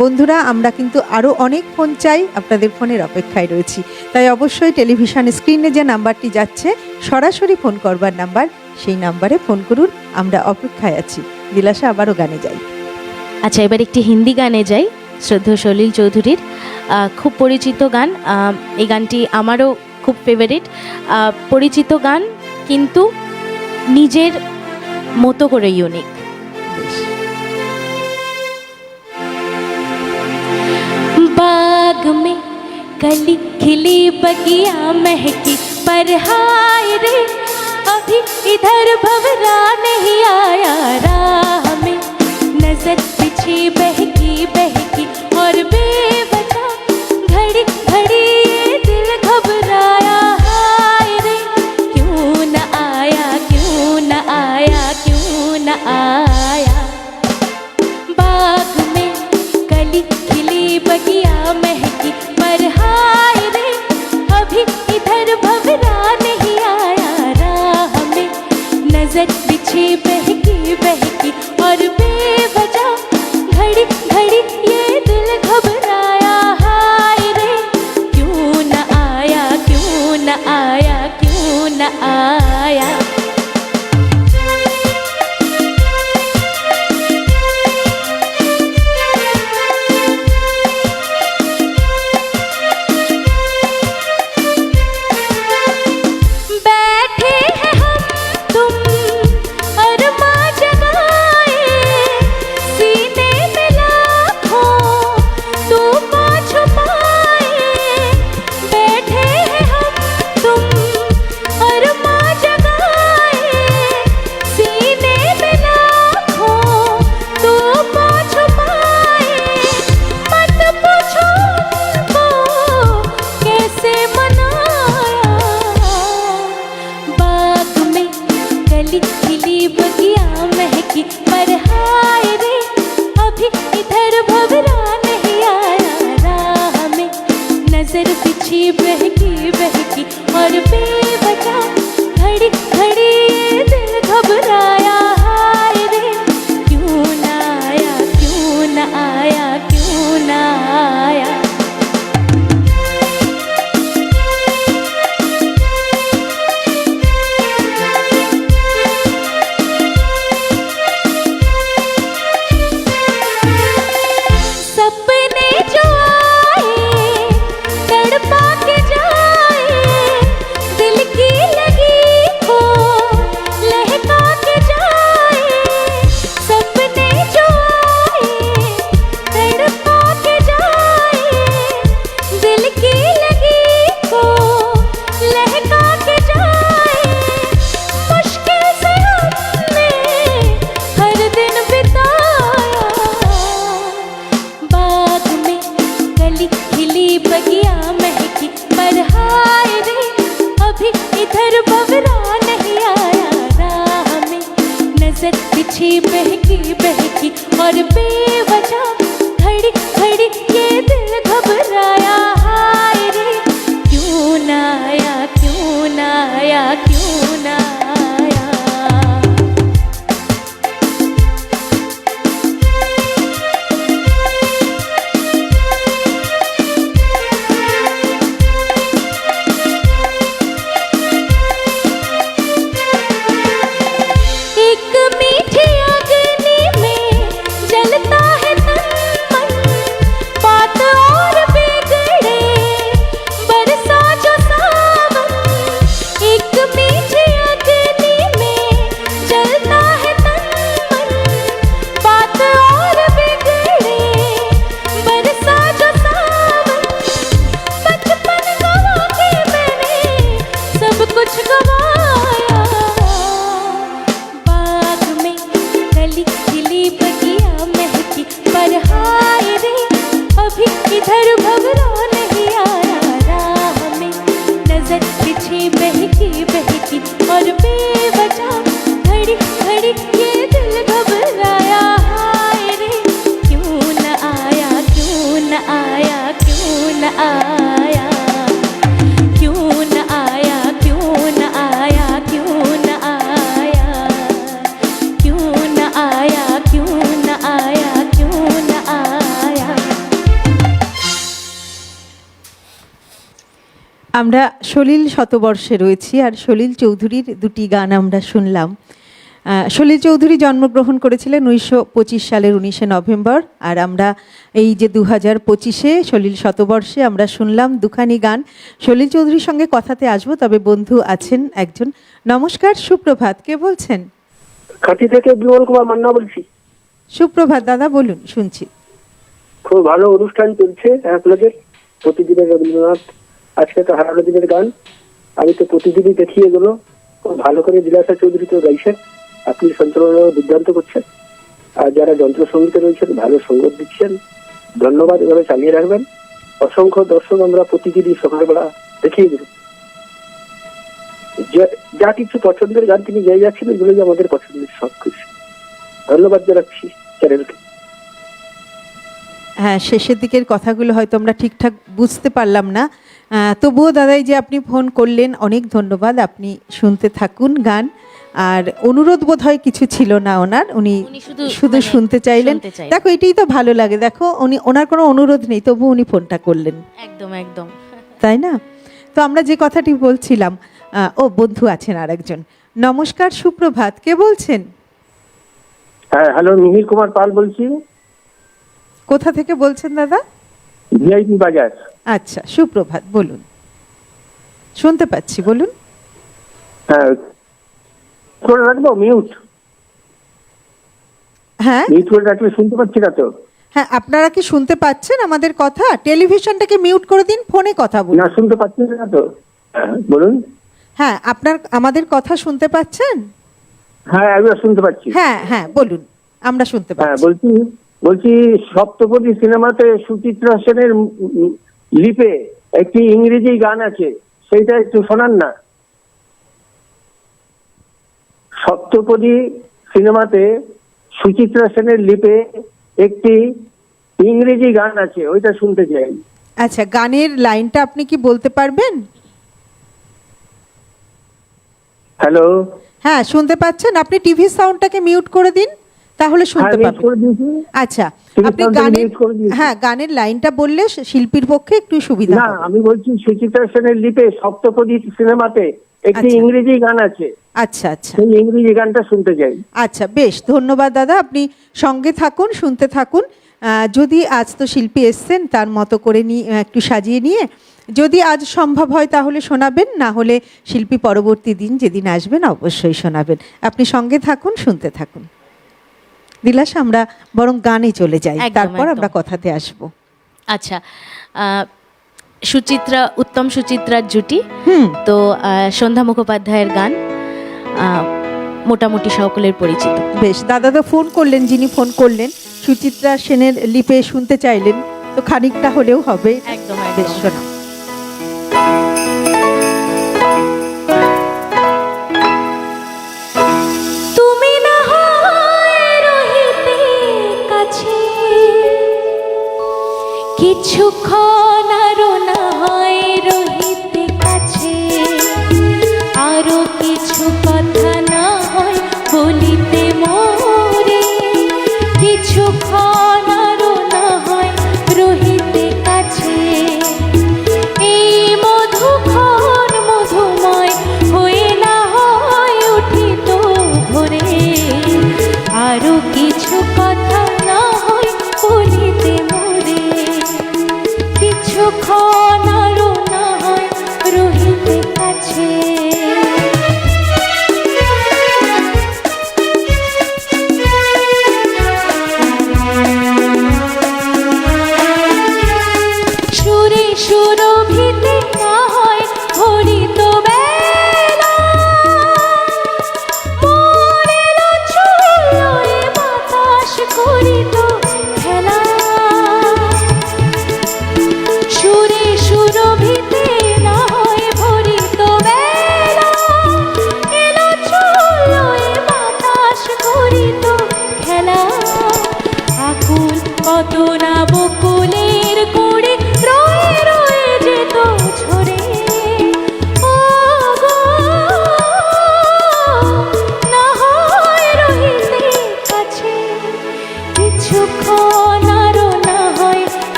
বন্ধুরা, আমরা কিন্তু আরও অনেক ফোন চাই, আপনাদের ফোনের অপেক্ষায় রয়েছি, তাই অবশ্যই টেলিভিশন স্ক্রিনে যে নাম্বারটি যাচ্ছে সরাসরি ফোন করবার নাম্বার, সেই নাম্বারে ফোন করুন, আমরা অপেক্ষায় আছি। দিলাশা, আবারও গানে যাই। আচ্ছা, এবার একটি হিন্দি গানে যাই, শ্রদ্ধেয় সলিল চৌধুরীর খুব পরিচিত গান। এই গানটি আমারও খুব ফেভারিট, পরিচিত গান কিন্তু নিজের মতো করে ইউনিক। बाग में कली खिली बगिया महकी, पर हाय रे अभी इधर भंवरा नहीं आया। राह में नजर बिछी बहकी बहकी और बेवजह घड़ी घड़ी ये दिल घबराया। हाय रे क्यों न आया, क्यों न आया, क्यों न आया। बाग में कली खिली बगिया महकी, पर हाय रे अभी इधर भंवरा नहीं आया। राह में नजर बिछी बहकी बहकी और बेवजह घड़ी घड़ी ये दिल घबराया। हाय रे क्यों न आया, क्यों न आया, क्यों न आया। बैठे हैं हम तुम अरमां जगाए, सीने में लाखों तूफान छुपाए। बैठे हैं हम तुम अरमां जगाए, सीने में लाखों तूफान छुपाए। मत पूछो उनको कैसे मनाया। बाग में कली खिली बगिया महकी, पर हाय रे अभी इधर भंवरा नहीं आया। राह में नजर बिछी बहकी बहकी और बेवजह घड़ी घड़ी ये दिल घबराया। हाय रे क्यों न आया, क्यों न आया, क्यों न आया। सपने जो आए तड़पा के जाए, दिल पीछे बहकी बहकी और बेवजह खड़ी खड़ी ये दिल घबराया, हाय रे क्यों ना आया, क्यों ना आया, क्यों ना आया। एक मीठी अग्नि में जलता है तन मन, बात और बिगड़े बरसा जो सावन। एक मीठी अग्नि में जलता है तन मन, बात और बिगड़े बरसा जो सावन। बचपन गवा के मैंने सब कुछ गवाया, बाग में कली खिली बगिया महकी, पर हाय रे अभी इधर भंवरा नहीं आया। राह में नजर पीछे बहकी बहकी और बेवजह घड़ी घड़ी ये दिल घबराया, हाय रे क्यों न आया, क्यों न आया, क्यों न आया, क्यों न आया, क्यों न आया, क्यों न आया, क्यों न आया, क्यों न आया, क्यों न आया। আমরা সলিল শতবর্ষে রয়েছি, আর সলিল চৌধুরীর দুটি গান আমরা শুনলাম। সলিল চৌধুরী জন্মগ্রহণ করেছিলেন 1925 সালের 19শে নভেম্বর, আর আমরা এই যে 2025-এ সলিল শতবর্ষে আমরা শুনলাম দুখানি গান। সলিল চৌধুরীর সঙ্গে কথাতে আসবো, তবে বন্ধু আছেন একজন। নমস্কার, সুপ্রভাত, কে বলছেন? কাটি থেকে বিমল কুমার মান্না বলছি। সুপ্রভাত দাদা, বলুন, শুনছি। খুব ভালো অনুষ্ঠান চলছে আপনাদের, প্রতিদিনের রবীন্দ্রনাথ, আজকে তো হারানো দিনের গান। আমি তো প্রতিদিনই দেখি এগুলো, খুব ভালো করে বিলাসা চৌধুরী তো গাইছেন, আপনি সঞ্চালনা দুর্দান্ত করছেন, আর যারা যন্ত্রসঙ্গীতে রয়েছেন ভালো সঙ্গত দিচ্ছেন, ধন্যবাদ, এভাবে চালিয়ে রাখবেন। অসংখ্য দর্শক আমরা প্রতিদিনই সকালবেলা দেখিয়ে দেব। যা কিছু পছন্দের গান তিনি গাই যাচ্ছেন, এগুলো যে আমাদের পছন্দের সব কিছু। ধন্যবাদ জানাচ্ছি চ্যানেলকে। হ্যাঁ, শেষের দিকের কথাগুলো হয়তো আমরা ঠিকঠাক বুঝতে পারলাম না, তবুও দাদাই যে আপনি ফোন করলেন, অনেক ধন্যবাদ। আপনি শুনতে থাকুন গান, আর অনুরোধ বোধ হয় কিছু ছিল না ওনার, উনি শুধু মানে শুনতে চাইলেন। দেখো, এটাই তো ভালো লাগে, দেখো ওনার কোনো অনুরোধ নেই, তবু উনি ফোনটা করলেন, একদম একদম। তাই না? তো আমরা যে কথাটি বলছিলাম, ও বন্ধু আছেন আর একজন। নমস্কার, সুপ্রভাত, কে বলছেন? হ্যাঁ, হ্যালো, মিহির কুমার পাল বলছি। কোথা থেকে বলছেন দাদা? ভিআইপি বাজার। আচ্ছা, সুপ্রভাত, বলুন, শুনতে পাচ্ছি, বলুন। হ্যাঁ, করে রাখবো মিউট? হ্যাঁ মিউট করে রাখলে শুনতে পাচ্ছি না তো। হ্যাঁ, আপনারা কি শুনতে পাচ্ছেন আমাদের কথা? টেলিভিশনটাকে মিউট করে দিন, ফোনে কথা বলুন। না, শুনতে পাচ্ছি না তো। হ্যাঁ, বলুন। হ্যাঁ, আমাদের কথা শুনতে পাচ্ছেন? হ্যাঁ, আমি শুনতে পাচ্ছি। হ্যাঁ হ্যাঁ, বলুন, আমরা শুনতে হ্যাঁ, পাচ্ছি। বলছি সপ্তপদী সিনেমাতে সুচিত্রা সেনের লিপে একটি ইংরেজি গান আছে, সেইটা একটু শোনান না। সপ্তপদী সিনেমাতে সুচিত্রা সেনের লিপে একটি ইংরেজি গান আছে, ওইটা শুনতে চাই। আচ্ছা, গানের লাইনটা আপনি কি বলতে পারবেন? হ্যালো, হ্যাঁ, শুনতে পাচ্ছেন? আপনি টিভি সাউন্ডটাকে মিউট করে দিন, তাহলে শুনতে হ্যাঁ, পাবেন। করে দিয়েছি। আচ্ছা, TV আপনি soundটাকে গানের, mute করে দিয়েছি। হ্যাঁ, গানের লাইনটা বললে শিল্পীর পক্ষে একটু সুবিধা না, হবে। আমি বলছি সুচিত্রা সেনের লিপে সপ্তপদী সিনেমাতে একটি আচ্ছা। ইংরেজি গান আছে, আচ্ছা আচ্ছা সেই ইংরেজি গানটা শুনতে চাই। আচ্ছা, বেশ, ধন্যবাদ দাদা, আপনি সঙ্গে থাকুন, শুনতে থাকুন। যদি আজ তো শিল্পী এসছেন, তার মতো করে নিয়ে একটু সাজিয়ে নিয়ে যদি আজ সম্ভব হয় তাহলে শোনাবেন, না হলে শিল্পী পরবর্তী দিন যেদিন আসবেন অবশ্যই শোনাবেন। আপনি সঙ্গে থাকুন, শুনতে থাকুন। বিলাস, আমরা বরং গানে চলে যাই, একদম, তারপর একদম। আমরা কথাতে আসবো। আচ্ছা, সুচিত্রা, উত্তম সুচিত্রার জুটি, তো সন্ধ্যা মুখোপাধ্যায়ের গান মোটামুটি সকলের পরিচিত। বেশ, দাদা তো ফোন করলেন, যিনি ফোন করলেন সুচিত্রা সেনের লিপে শুনতে চাইলেন, তো খানিকটা হলেও হবে। একদম বেশ, একদম। শোনাও। তুমি না হয়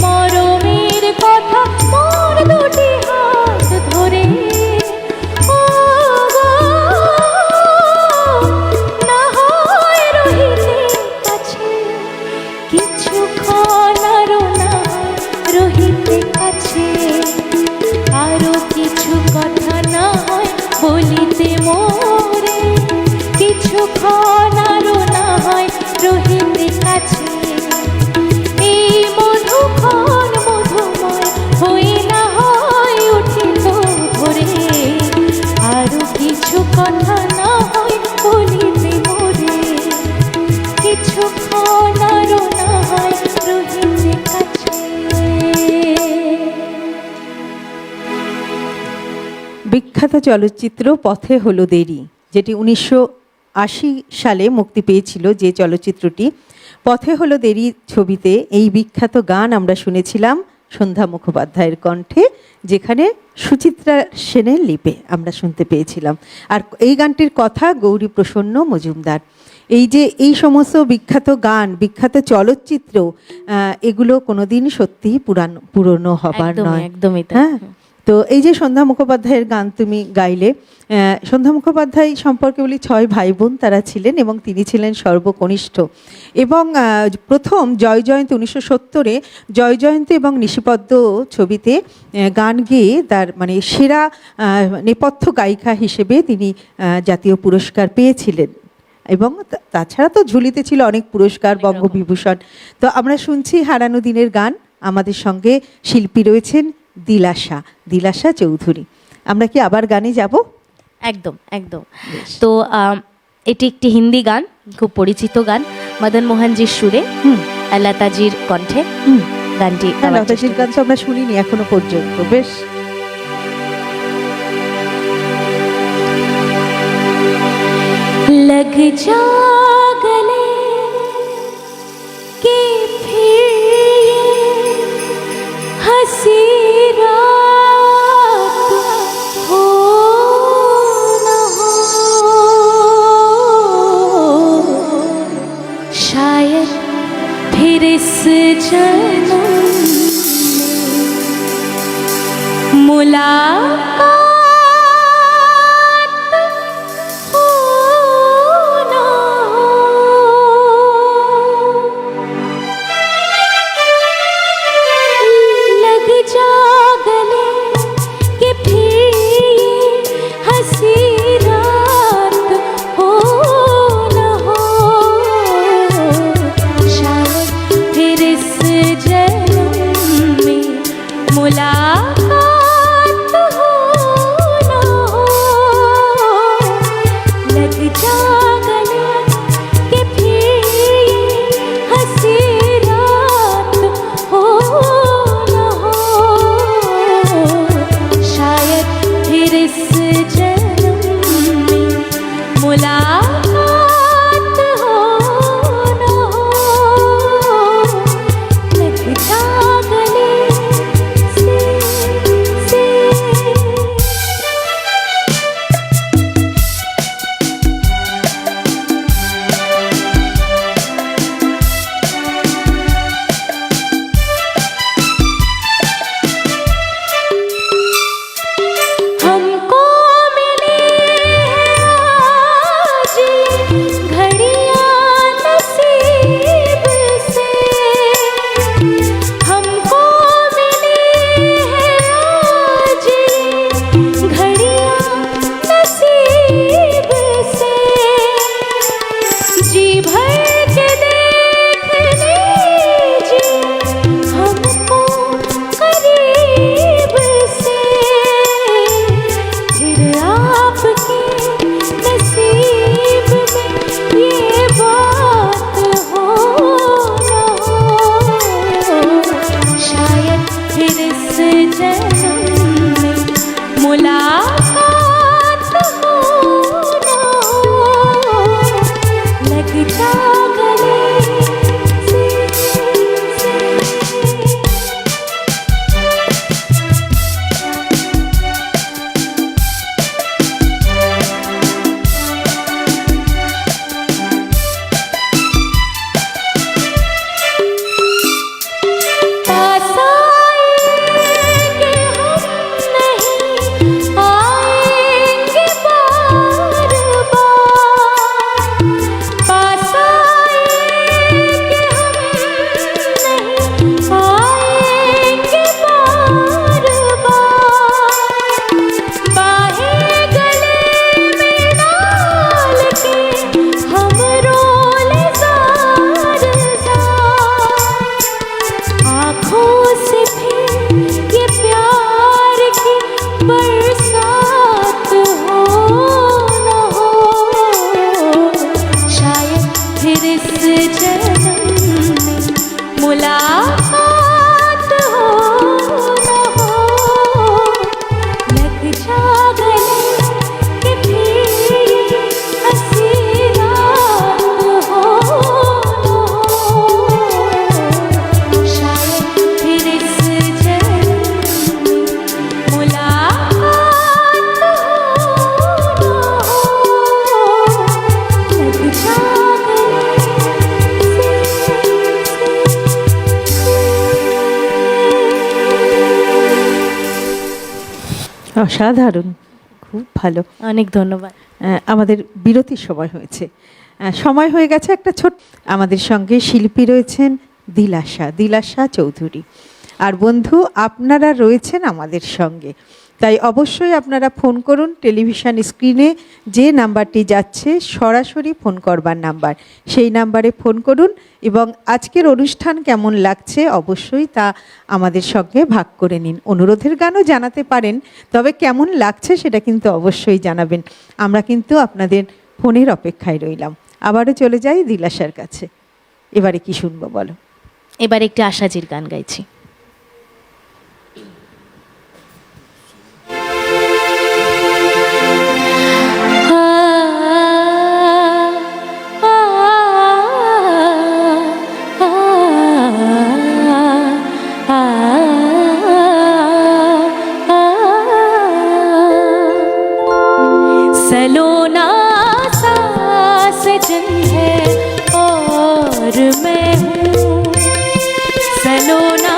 মরমের কথা মোর দুটি হাত ধরে ও গো, না হয় রহিতে কাছে কিছুক্ষণ আরো না রহিতে কাছে আরো কিছু কথা না হয় বলিতে মোরে কিছুক্ষণ আরো না হয় রহিতে কাছে এই মধুক্ষণ মধুময় হই না হয় উঠিত ভোরে আরো কিছু কথা না হয় বলিতে মোরে কিছুক্ষণ আরো না হয় রহিতে কাছে। বিখ্যাত চলচ্চিত্র পথে হলো দেরি, যেটি 1980 সালে মুক্তি পেয়েছিল, যে চলচ্চিত্রটি পথে হলো দেরি ছবিতে এই বিখ্যাত গান আমরা শুনেছিলাম সন্ধ্যা মুখোপাধ্যায়ের কণ্ঠে, যেখানে সুচিত্রা সেনের লিপে আমরা শুনতে পেয়েছিলাম। আর এই গানটির কথা গৌরী প্রসন্ন মজুমদার। এই যে এই সমস্ত বিখ্যাত গান, বিখ্যাত চলচ্চিত্র, এগুলো কোনোদিন সত্যি পুরনো হবার নয়। একদমই তাই। হ্যাঁ, তো এই যে সন্ধ্যা মুখোপাধ্যায়ের গান তুমি গাইলে, সন্ধ্যা মুখোপাধ্যায় সম্পর্কে বলি 6 ভাই বোন তারা ছিলেন এবং তিনি ছিলেন সর্বকনিষ্ঠ। এবং প্রথম জয় জয়ন্তী 1970-এ জয় জয়ন্তী এবং নিশিপদ্ম ছবিতে গান গেয়ে তার মানে সেরা নেপথ্য গায়িকা হিসেবে তিনি জাতীয় পুরস্কার পেয়েছিলেন। এবং তাছাড়া তো ঝুলিতে ছিল অনেক পুরস্কার, বঙ্গবিভূষণ। তো আমরা শুনছি হারানো দিনের গান। আমাদের সঙ্গে শিল্পী রয়েছেন দিলাশা চৌধুরী। আমরা কি আবার গানে যাব? একদম একদম। তো এটি একটি হিন্দি গান, খুব পরিচিত গান, মদন মোহনজির সুরে, লতাজির কণ্ঠে গানটি। লতাজির গান তো আমরা শুনিনি এখনো পর্যন্ত। বেশ, लग जा गले कि फिर ये हंसी रात हो न हो, शायद फिर इस जन्म में मुलाकात पास অসাধারণ, খুব ভালো। অনেক ধন্যবাদ। আমাদের বিরতির সময় হয়েছে, সময় হয়ে গেছে একটা ছোট। আমাদের সঙ্গে শিল্পী রয়েছেন দিলাশা চৌধুরী, আর বন্ধু আপনারা রয়েছেন আমাদের সঙ্গে। তাই অবশ্যই আপনারা ফোন করুন, টেলিভিশন স্ক্রিনে যে নাম্বারটি যাচ্ছে সরাসরি ফোন করবার নাম্বার, সেই নাম্বারে ফোন করুন এবং আজকের অনুষ্ঠান কেমন লাগছে অবশ্যই তা আমাদের সঙ্গে ভাগ করে নিন। অনুরোধের গানও জানাতে পারেন, তবে কেমন লাগছে সেটা কিন্তু অবশ্যই জানাবেন। আমরা কিন্তু আপনাদের ফোনের অপেক্ষায় রইলাম। আবারও চলে যাই দিলাশার কাছে। এবারে কি শুনবো বলো? এবার একটি আশাজির গান গাইছি। सलोना सा सजन है और मैं हूँ, सलोना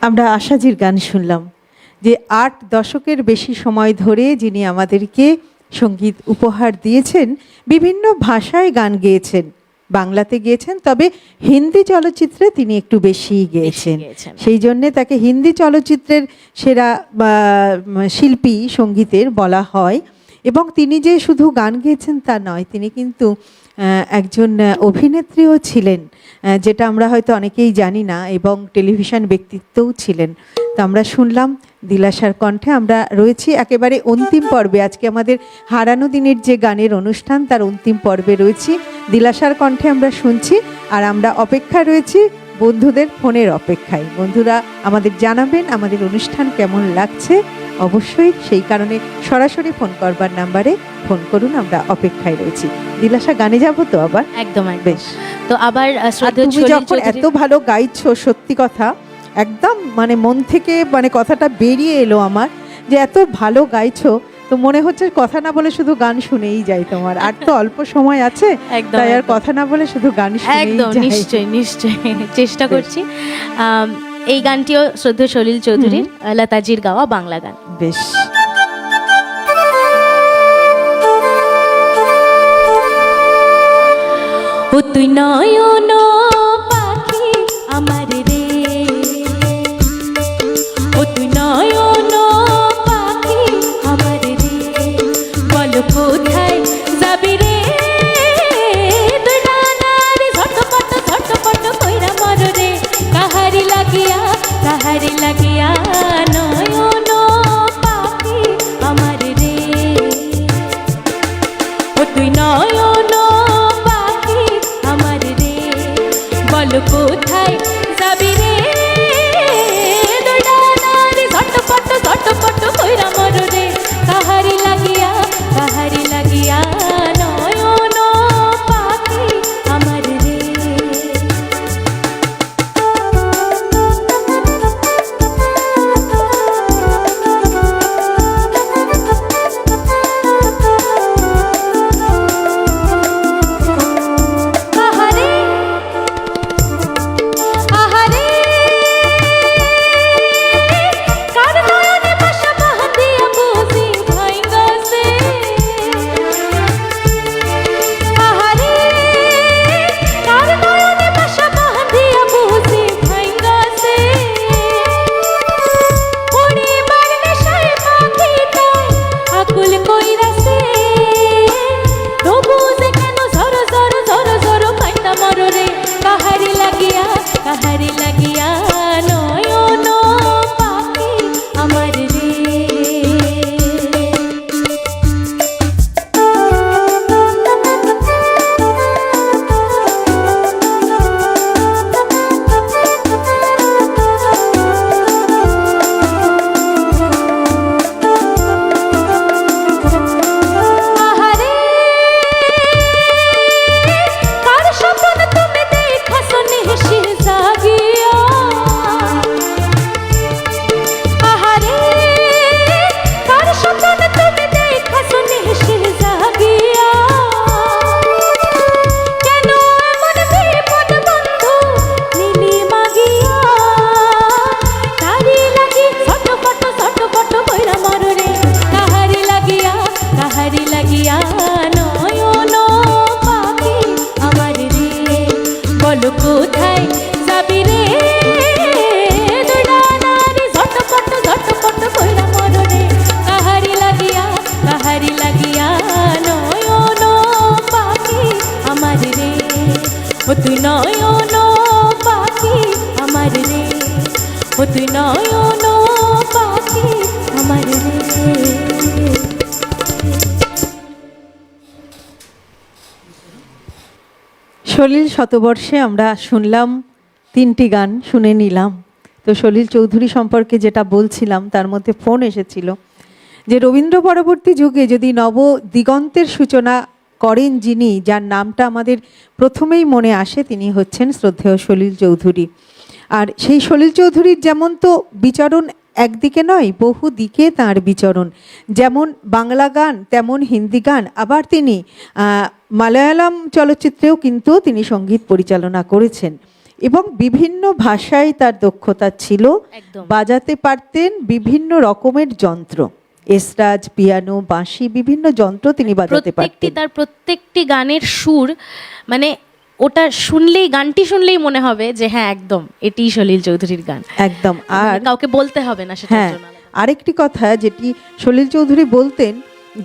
আমরা আশাজির গান শুনলাম, যে 8 দশকের বেশি সময় ধরে যিনি আমাদেরকে সঙ্গীত উপহার দিয়েছেন, বিভিন্ন ভাষায় গান গেয়েছেন, বাংলাতে গেয়েছেন, তবে হিন্দি চলচ্চিত্রে তিনি একটু বেশি গেয়েছেন। গেয়েছেন। সেই জন্যে তাকে হিন্দি চলচ্চিত্রের সেরা শিল্পী সঙ্গীতের বলা হয়। এবং তিনি যে শুধু গান গেয়েছেন তা নয়, তিনি কিন্তু একজন অভিনেত্রীও ছিলেন, যেটা আমরা হয়তো অনেকেই জানি না, এবং টেলিভিশন ব্যক্তিত্বও ছিলেন। তো আমরা শুনলাম দিলাশার কণ্ঠে। আমরা রয়েছি একেবারে অন্তিম পর্বে, আজকে আমাদের হারানো দিনের যে গানের অনুষ্ঠান তার অন্তিম পর্বে রয়েছি। দিলাশার কণ্ঠে আমরা শুনছি, আর আমরা অপেক্ষা রয়েছি বন্ধুদের ফোনের অপেক্ষায়। বন্ধুরা আমাদের জানাবেন আমাদের অনুষ্ঠান কেমন লাগছে, অবশ্যই সেই কারণে সরাসরি ফোন করবার নাম্বারে ফোন করুন, আমরা অপেক্ষায় রয়েছি। দিলাশা, গানে যাবো তো আবার? একদম বেশ। তো আবার আর শ্রদ্ধেয় তুমি সলিল যখন চৌধুরীর- এত ভালো গাইছো, সত্যি কথা একদম মানে মন থেকে মানে কথাটা বেরিয়ে এলো আমার, যে এত ভালো গাইছো, তো মনে হচ্ছে কথা না বলে শুধু গান শুনেই যাই তোমার। আর তো অল্প সময় আছে, একদম, তাই আর একদম। কথা না বলে শুধু গান শুনেই একদম, যাই। নিশ্চয়ই নিশ্চয়ই চেষ্টা করছি। এই গানটিও শ্রদ্ধেয় সলিল চৌধুরীর, লতাজির গাওয়া বাংলা গান। বেশ। ও তুই নয়ন পাখি আমার রে, ও তুই নয়ন পাখি আমার রে, বল কোথায় যাবি রে, তুই ডানার ঝটপট ঝটপট কইরা মর রে, কাহারি লাগিয়া নয়ন পাখি আমার রে, ও তুই নয়ন পাখি আমার রে, বল কোথায় যাবি রে, ডানার ঝটপট ঝটপট কইরা মর রে, কাহারি লাগিয়া নয়ন পাখি আমার রে। আহারে আহারে কার নয়নে বাসা বাঁধিয়া বুঝি ভাইঙ্গাছে, আহারে কার নয়নে বাসা বাঁধিয়া বুঝি ভাইঙ্গাছে, পরিবার নেশায় পাখিটায় আকুল কইরাছে, তবু যে কেন ঝর ঝর ঝর ঝর কাইন্দা মর রে, কাহারি লাগিয়া নয়ন পাখি আমার রে। আহারে কার স্বপ্ন তুমি দেখাছো নিশি জাগিয়া, আহারে কার স্বপ্ন তুমি দেখাছো নিশি জাগিয়া, কেন এমন বিপদ বন্ধু নিলি মাগিয়া, তারি লাগি ছটফট ছটফট কইরা মর রে, কাহারি লাগিয়া নয়ন পাখি আমার রে, বল কোথায় যাবি রে, ডানারি ঝটপট ঝটপট কইরা মর রে, কাহারি লাগিয়া নয়ন পাখি আমার রে, ও তুই নয়ন পাখি আমার রে, ও তুই নয়ন পাখি আমার রে। সলিল শতবর্ষে আমরা শুনলাম 3টি গান শুনে নিলাম। তো সলিল চৌধুরী সম্পর্কে যেটা বলছিলাম, তার মধ্যে ফোন এসেছিল যে রবীন্দ্র পরবর্তী যুগে যদি নব দিগন্তের সূচনা করেন যিনি, যার নামটা আমাদের প্রথমেই মনে আসে, তিনি হচ্ছেন শ্রদ্ধেয় সলিল চৌধুরী। আর সেই সলিল চৌধুরীর যেমন তো বিচরণ একদিকে নয়, বহু দিকে তার বিচরণ, যেমন বাংলা গান তেমন হিন্দি গান, আবার তিনি মালায়ালাম চলচ্চিত্রেও কিন্তু তিনি সঙ্গীত পরিচালনা করেছেন। এবং বিভিন্ন ভাষায় তার দক্ষতা ছিল, একদম। বাজাতে পারতেন বিভিন্ন রকমের যন্ত্র, এসরাজ, পিয়ানো, বাঁশি, বিভিন্ন যন্ত্র তিনি বাজাতে পারতেন। তার প্রত্যেকটি গানের সুর, মানে ওটা শুনলেই, গানটি শুনলেই মনে হবে যে হ্যাঁ একদম এটিই সলিল চৌধুরীর গান, একদম। আর আর কাউকে বলতে হবে না সেটার হ্যাঁ, জন্য। আরেকটি কথা যেটি সলিল চৌধুরী বলতেন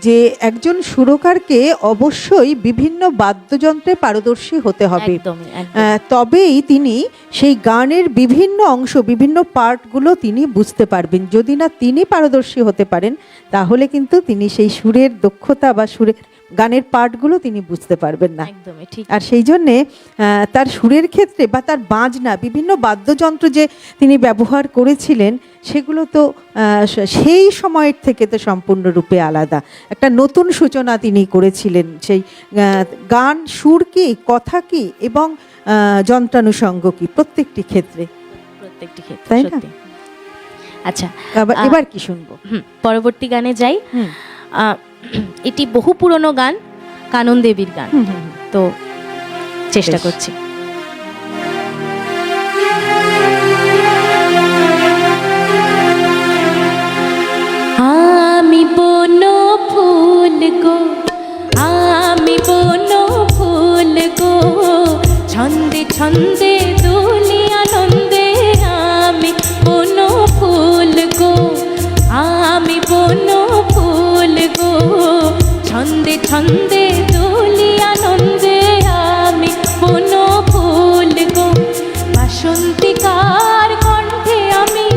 যে একজন সুরকারকে অবশ্যই বিভিন্ন বাদ্যযন্ত্রে পারদর্শী হতে হবে, একদমই, একদম। তবেই তিনি সেই গানের বিভিন্ন অংশ, বিভিন্ন পার্টগুলো তিনি বুঝতে পারবেন। যদি না তিনি পারদর্শী হতে পারেন তাহলে কিন্তু তিনি সেই সুরের দক্ষতা বা সুরের গানের পার্টগুলো তিনি বুঝতে পারবেন না। একদমই ঠিক। আর সেই জন্যে তার সুরের ক্ষেত্রে বা তার বাজনা, বিভিন্ন বাদ্যযন্ত্র যে তিনি ব্যবহার করেছিলেন সেগুলো তো সেই সময়ের থেকে তো সম্পূর্ণরূপে আলাদা, একটা নতুন সূচনা তিনি করেছিলেন। সেই গান, সুর কি, কথা কি এবং যন্ত্রানুষঙ্গ কি, প্রত্যেকটি ক্ষেত্রে, তাই না? সত্যি। আচ্ছা, এবার কি শুনবো? পরবর্তী গানে যাই। এটি বহু পুরনো গান, কানন দেবীর গান, তো চেষ্টা বেশ। করছি। আমি বন ফুল গো, আমি বন ফুল গো, ছন্দে ছন্দে দুলি আনন্দে, আমি বন ফুল গো, আমি বন ফুল গো, ছন্দে ছন্দে দুলি আনন্দে, আমি বন ফুল গো, বাসন্তিকার কণ্ঠে আমি,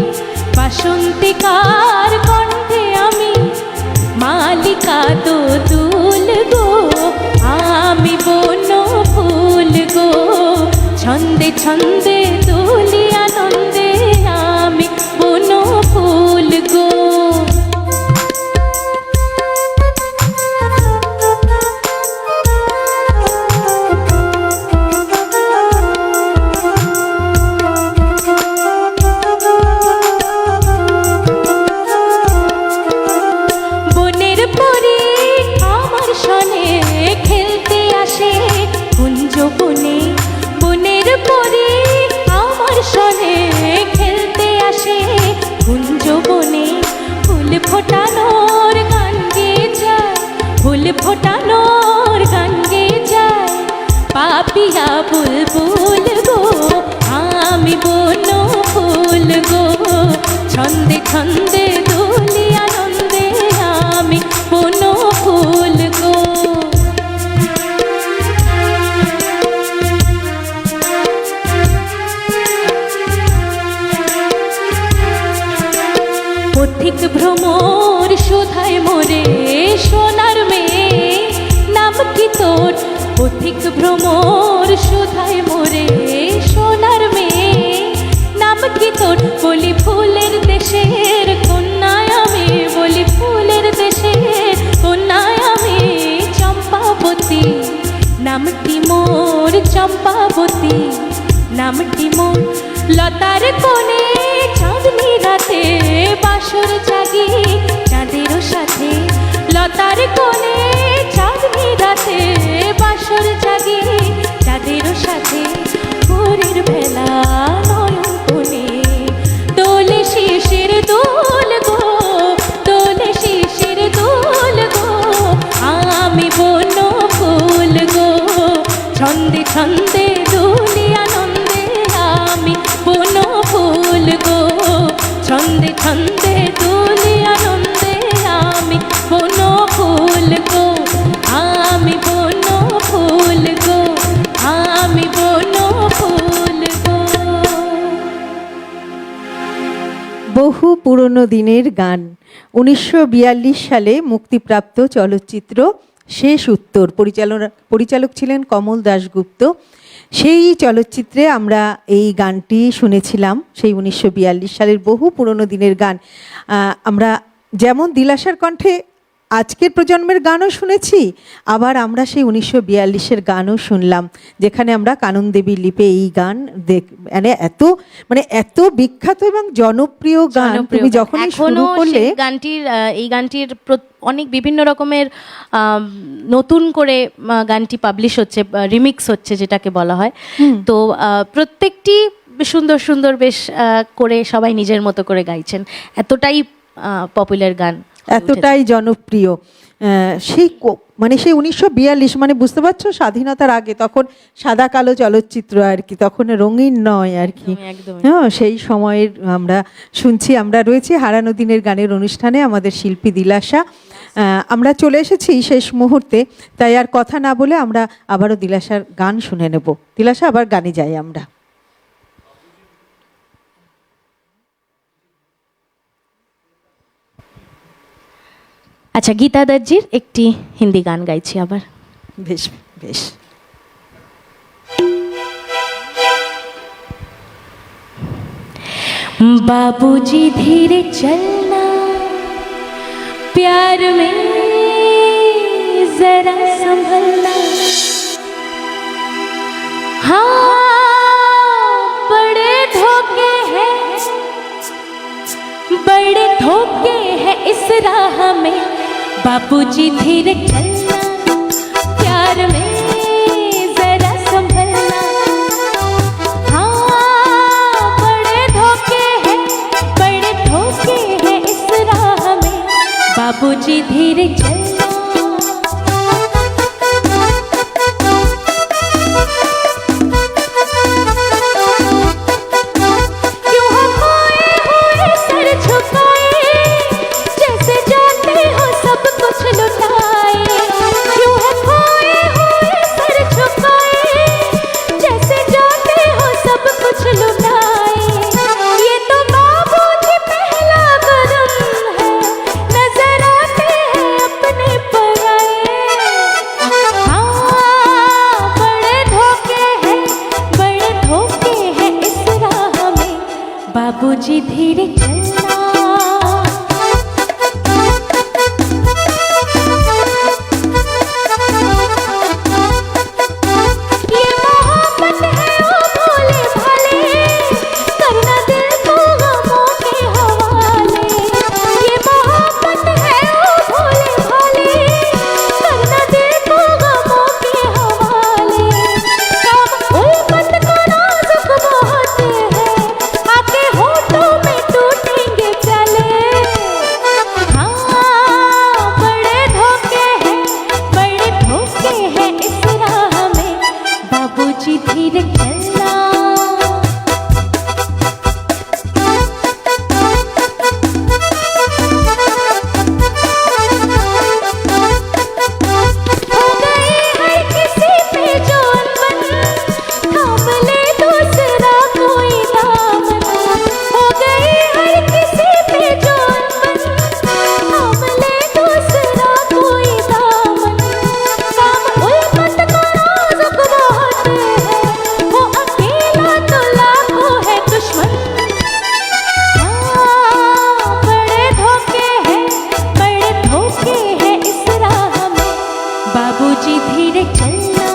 বাসন্তিকার কণ্ঠে আমি, মালিকা তো দুল গো, আমি বন ফুল গো, ছন্দে ছন্দে দুলি আনন্দে, আমি বন ফুল গো। বনের পরি আমার সনে খেলতে আসে কুঞ্জ বনে, বনের পরি আমার সনে খেলতে আসে কুঞ্জ বনে, ফুল ফোটানোর গান গেয়ে যায়, ফুল ফোটানোর গান গেয়ে যায়, পাপিয়া বুলবুল গো, আমি বন ফুল গো, ছন্দে ছন্দে দুলি আনন্দে, আমি বন ফুল গো। পথিক ভ্রমর সুধায় মোরে সোনার মেয়ে, নাম কি তোর? পথিক ভ্রমর সুধায় মোরে সোনার মেয়ে, নাম কি তোর? বলি ফুলের দেশের কন্যায় আমি, বলি ফুলের দেশের কন্যায় আমি, চম্পাবতী নামটি মোর, চম্পাবতী নামটি মোর, লতার কোণে চাঁদনি রাতে বাসর জাগি চাঁদেরও সাথে, লতার কোণে চাঁদনি রাতে বাসর জাগি চাঁদেরও সাথে, ভোরের বেলা নয়ন কোণে দোলে শিশির দোল গো, দোলে শিশির দোল গো, আমি বন ফুল গো, ছন্দে ছন্দে দুলি আনন্দে, আমি বন ফুল গো, ছন্দে ছন্দে দুলি আনন্দে, আমি বন ফুল গো, আমি বন ফুল গো, আমি বন ফুল গো। বহু পুরনো দিনের গান, 1942 সালে মুক্তিপ্রাপ্ত চলচ্চিত্র শেষ উত্তর, পরিচালক ছিলেন কমল দাশগুপ্ত। সেই চলচ্চিত্রে আমরা এই গানটি শুনেছিলাম, সেই 1942 সালের বহু পুরনো দিনের গান। আমরা যেমন দিলাশার কণ্ঠে আজকের প্রজন্মের গানও শুনেছি, আবার আমরা সেই 1942-এর গানও শুনলাম, যেখানে আমরা কানন দেবীর লিপে এই গান মানে এত বিখ্যাত এবং জনপ্রিয় গান। জনপ্রিয় তুমি গান। যখনই শুরু এখনো করলে সেই গানটির এই গানটির অনেক বিভিন্ন রকমের নতুন করে গানটি পাবলিশ হচ্ছে, রিমিক্স হচ্ছে যেটাকে বলা হয়। তো প্রত্যেকটি সুন্দর সুন্দর বেশ করে সবাই নিজের মতো করে গাইছেন, এতটাই পপুলার গান, এতটাই জনপ্রিয়। মানে সেই 1942, মানে বুঝতে পারছো, স্বাধীনতার আগে, তখন সাদা কালো চলচ্চিত্র আর কি, তখন রঙিন নয় আর কি। একদমই। হ্যাঁ, সেই সময়ের আমরা শুনছি। আমরা রয়েছি হারানো দিনের গানের অনুষ্ঠানে, আমাদের শিল্পী দিলাশা। আমরা চলে এসেছি শেষ মুহূর্তে, তাই আর কথা না বলে আমরা আবারও দিলাশার গান শুনে নেব। দিলাশা, আবার গানে যাই আমরা। আচ্ছা, গীতা দত্তজির একটি হিন্দি গান গাইছি আবার। বেশ বেশ। बाबूजी धीरे चलना, प्यार में जरा संभलना। हाँ, बड़े धोखे हैं इस राह में। बाबूजी धीरे चलना, प्यार में जरा संभलना। हाँ, बड़े धोखे हैं इस राह में। बाबूजी धीरे चलना। क्यों हो खोए हुए सर झुकाए, जैसे जाते हो सब कुछ लुटाए। क्यों है खोए हुए सर झुकाए, जैसे जाते हो सब कुछ लुटाए। ये तो बाबूजी पहला कदम है, नजर आते हैं अपने पराए। हाँ, बड़े धोखे हैं इस राह में। बाबूजी धीरे चलना। ये मोहब्बत है ओ भोले भाले, करना दिल को गमों के हवाले। ये मोहब्बत है ओ भोले भाले, करना दिल को गमों के हवाले। काम उल्फत को नाजुक बहुत है, आके होठों में टूटेंगे प्याले। हाँ, बड़े धोखे हैं इस राह में। बाबूजी धीरे चलना। हो गई हर किसी पे जो अनबन, थाम ले दूसरा कोई दामन। हो गई हर किसी पे जो अनबन, थाम ले दूसरा कोई दामन। काम उल्फत को नाजुक बहुत है, वो अकेला तो लाखों है दुश्मन। हाँ, बड़े धोखे हैं इस राह में। बाबूजी धीरे चलना,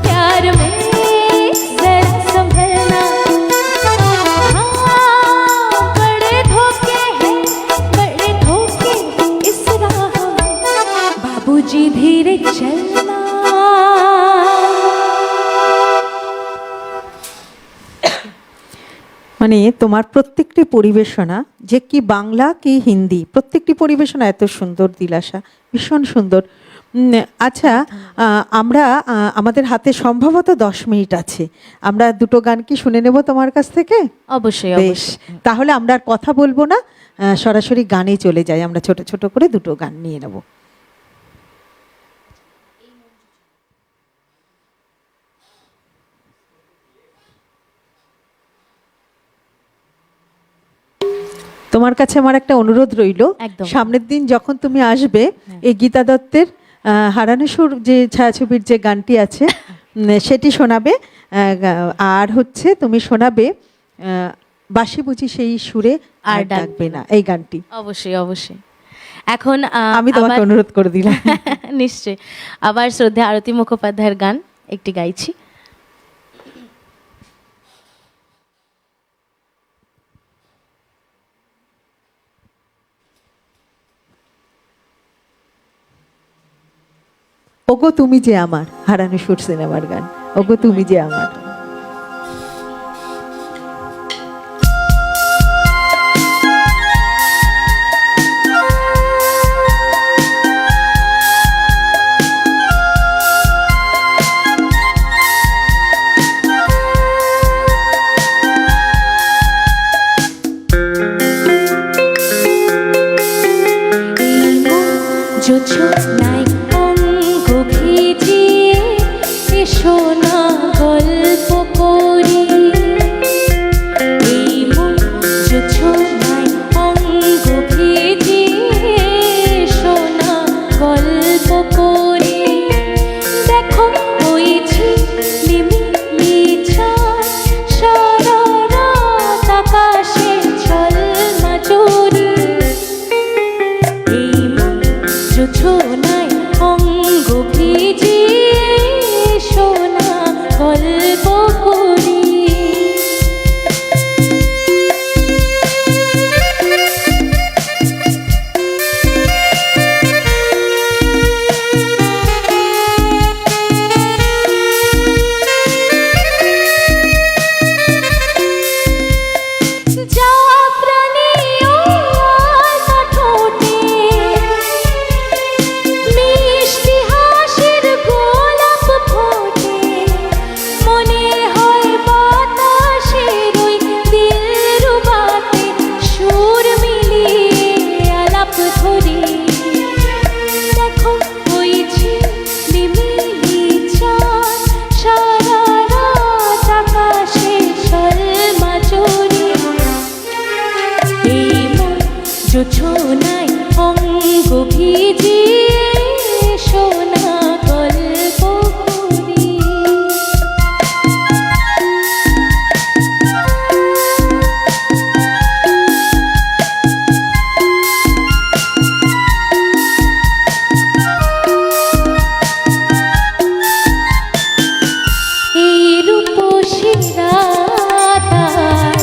प्यार में जरा संभलना। हाँ, बड़े धोखे हैं इस राह में। बाबूजी धीरे चलना। মানে তোমার প্রত্যেকটি পরিবেশনা, যে কি বাংলা কি হিন্দি, প্রত্যেকটি পরিবেশনা এত সুন্দর দিলাশা, ভীষণ সুন্দর। আচ্ছা, আমরা আমাদের হাতে সম্ভবত 10 মিনিট আছে, আমরা দুটো গান কি শুনে নেব তোমার কাছ থেকে? অবশ্যই বেশ, অবশ্যই। তাহলে আমরা আর কথা বলবো না, সরাসরি গানে চলে যাই। আমরা ছোট ছোট করে দুটো গান নিয়ে নেব। তোমার কাছে আমার একটা অনুরোধ রইল, একদম। সামনের দিন যখন তুমি আসবে, এই গীতা দত্তের হারানো সুর যে ছায়াছবির যে গানটি আছে সেটি শোনাবে, আর হচ্ছে তুমি শোনাবে বাঁশি বুঝি সেই সুরে আর ডাকবে না, এই গানটি। অবশ্যই অবশ্যই। এখন আমি তোমাকে অনুরোধ করে দিলাম। নিশ্চয়ই আবার শ্রদ্ধা আরতি মুখোপাধ্যায়ের গান একটি গাইছি। ওগো তুমি যে আমার, হারানো সুর সিনেমার গান, ওগো তুমি যে আমার। জোছনায় অঙ্গ ভিজিয়ে এসো না গল্প করি। এই মন জোছনায় অঙ্গ ভিজিয়ে এসো না গল্প করি। দেখো ওই ঝিলিমিলি চাঁদ সারা রাত আকাশে ঝলমাচুরি। এই মন জোছনায় অঙ্গ ভিজিয়ে এসো না গল্প করি। যা প্রাণী আলতা ঠোঁটে মিষ্টি হাসির গোলাপ ফোটে। মনে হয় বাতাসের ওই দিলরুবাতে সুর মিলিয়ে আলাপ ধরি। দেখো ওই ঝিলিমিলি চাঁদ সারা রাত আকাশে ঝলমাচুরি। এই মন জোছনায় অঙ্গ ভিজিয়ে এসো না গল্প করি। এই রূপসী রাত আর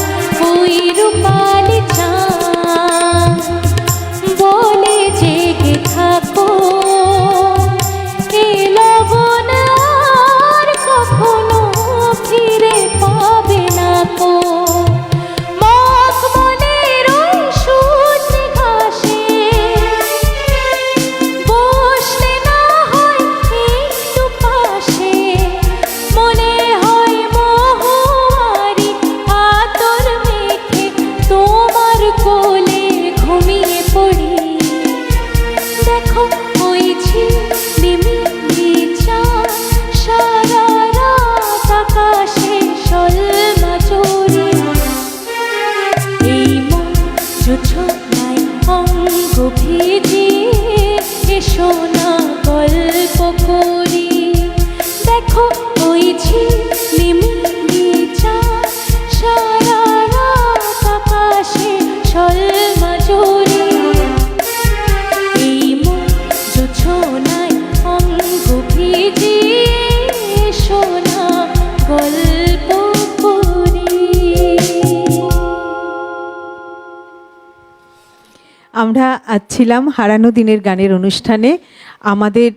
ওই রূপালি চাঁদ বলে জেগে থাকো। এই লবণ আর কখনো ফিরে পাবে না কো। মখমলের ওই সূত্রে ঘাসে বসলে না হয় একটু পাশে। মনে হয় মহুয়ারি আতর মেখে তোমার কোলে ঘুমিয়ে পড়ি। দেখো ওই ঝিলিমিলি চাঁদ সারা রাত আকাশে ঝলমাচুরি। এই মন জোছনায় অঙ্গ ভিজিয়ে এসো না গল্প করি। দেখো ওই ঝিলিমিলি চাঁদ সারা রাত আকাশে ঝলমাচুরি। এই মন জোছনায় অঙ্গ ভিজিয়ে এসো না গল্প করি। আমরা আজ ছিলাম হারানো দিনের গানের অনুষ্ঠানে। আমাদের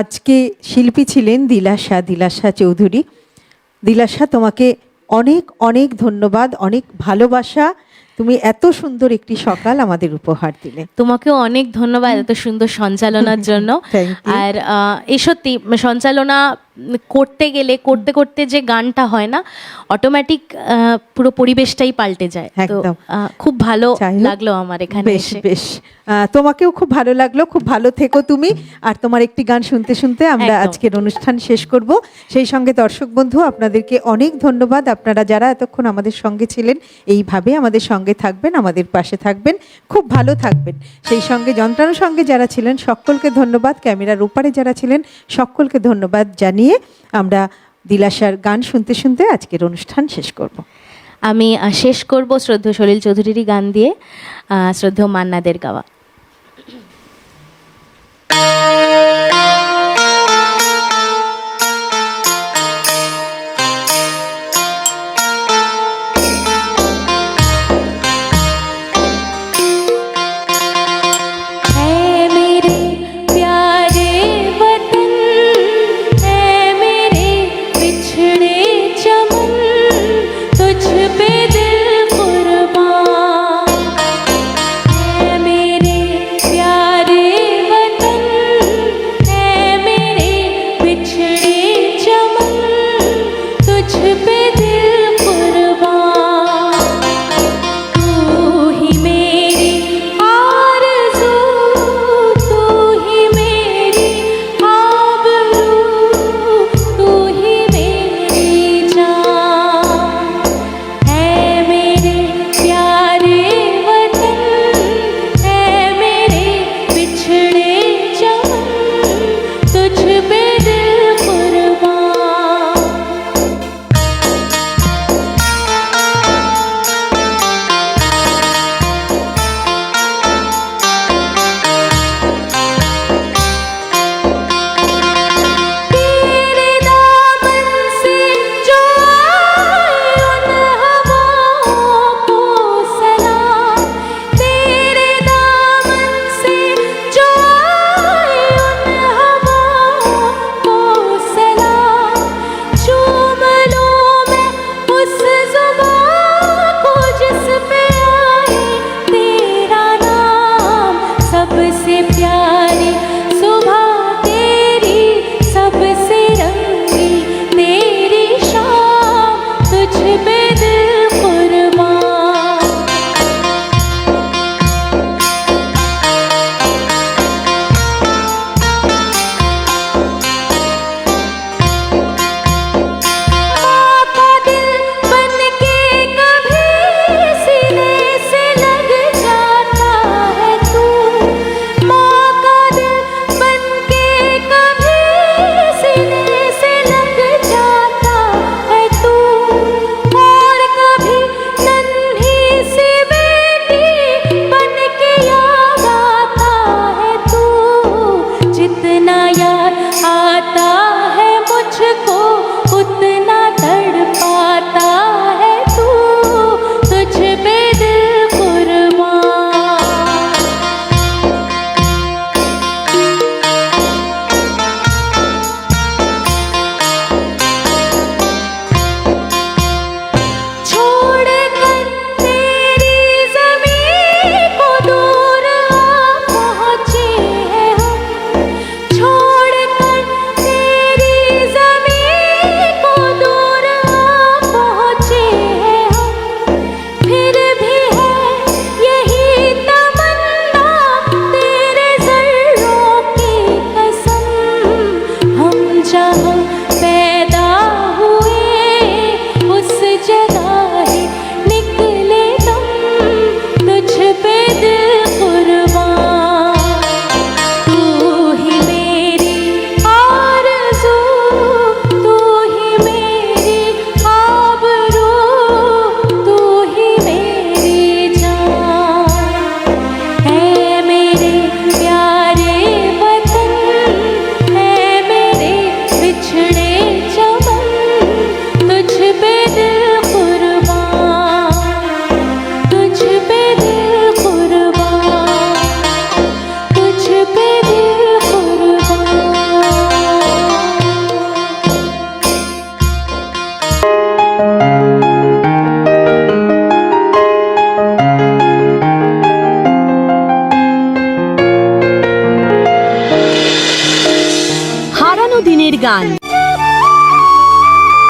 আজকে শিল্পী ছিলেন দিলাশা চৌধুরী। দিলাশা, তোমাকে অনেক অনেক ধন্যবাদ, অনেক ভালোবাসা। তুমি এত সুন্দর একটি সকাল আমাদের উপহার দিলে। তোমাকেও অনেক ধন্যবাদ এত সুন্দর সঞ্চালনার জন্য। Thank you. আর এই সত্যি সঞ্চালনা করতে গেলে করতে করতে যে গানটা হয় না, অটোমেটিক পুরো পরিবেশটাই পাল্টে যায়। তো একদম। খুব ভালো যাই হোক, লাগলো আমার এখানে বেশ এসে। বেশ তোমাকেও খুব ভালো লাগলো। খুব ভালো থেকো তুমি। আর তোমার একটি গান শুনতে শুনতে আমরা একদম। আজকের অনুষ্ঠান শেষ করব। সেই সঙ্গে দর্শক বন্ধু, আপনাদেরকে অনেক ধন্যবাদ। আপনারা যারা এতক্ষণ আমাদের সঙ্গে ছিলেন, এইভাবে আমাদের সঙ্গে থাকবেন, আমাদের পাশে থাকবেন, খুব ভালো থাকবেন। সেই সঙ্গে যন্ত্রাংশের সঙ্গে যারা ছিলেন সকলকে ধন্যবাদ। ক্যামেরার ওপারে যারা ছিলেন সকলকে ধন্যবাদ জানিয়ে আমরা দিলাশার গান শুনতে শুনতে আজকের অনুষ্ঠান শেষ করব। আমি শেষ করব শ্রদ্ধেয় সলিল চৌধুরীরই গান দিয়ে, শ্রদ্ধেয় মান্নাদের গাওয়া। है मेरे प्यारे वतन, है मेरे बिछड़े चमन, तुझ पे दिल कुर्बान। है मेरे प्यारे वतन, है मेरे बिछड़े चमन, तुझ पे दिल कुर्बान। तू ही मेरी आरज़ू, तू ही मेरी आबरू, तू ही मेरी जान। है मेरे प्यारे वतन, है मेरे बिछड़े चमन, तुझ पे दिल कुर्बान। तेरे दामन से जो आए उन हवाओं को सलाम, तेरे दामन से जो आए उन हवाओं को सलाम। चूम लूं मैं उस ज़ुबान को जिस पे आए तेरा नाम। सबसे प्यारी सुबह तेरी, सबसे रंगी तेरी शाम, तुझ पे दिल कुर्बान। माँ का दिल बन के कभी सीने से लग जाता है तू। माँ का दिल बन के कभी सीने से लग जाता है तू। और कभी नन्ही सी बेटी बन के याद आता है तू। जितना याद आता है मुझको, उतना तड़पाता है तू। तुझ पे दिल कुर्बान। छोड़कर तेरी ज़मीं को दूर आ पहुँचे हैं हम। छोड़कर तेरी ज़मीं को दूर आ पहुँचे हैं हम। फिर भी है यही तमन्ना तेरे ज़र्रों की कसम। हम जहाँ पैदा हुए उस जगह ही निकले दम। तुझ पे दिल कुर्बान। तू ही मेरी आरज़ू, तू ही मेरी आबरू, तू ही मेरी जान। है मेरे प्यारे वतन, है मेरे बिछड़े चमन, तुझ पे दिल कुर्बान। तुझ पे दिल कुर्बान, तुझ पे दिल कुर्बान। হারানো দিনের গান।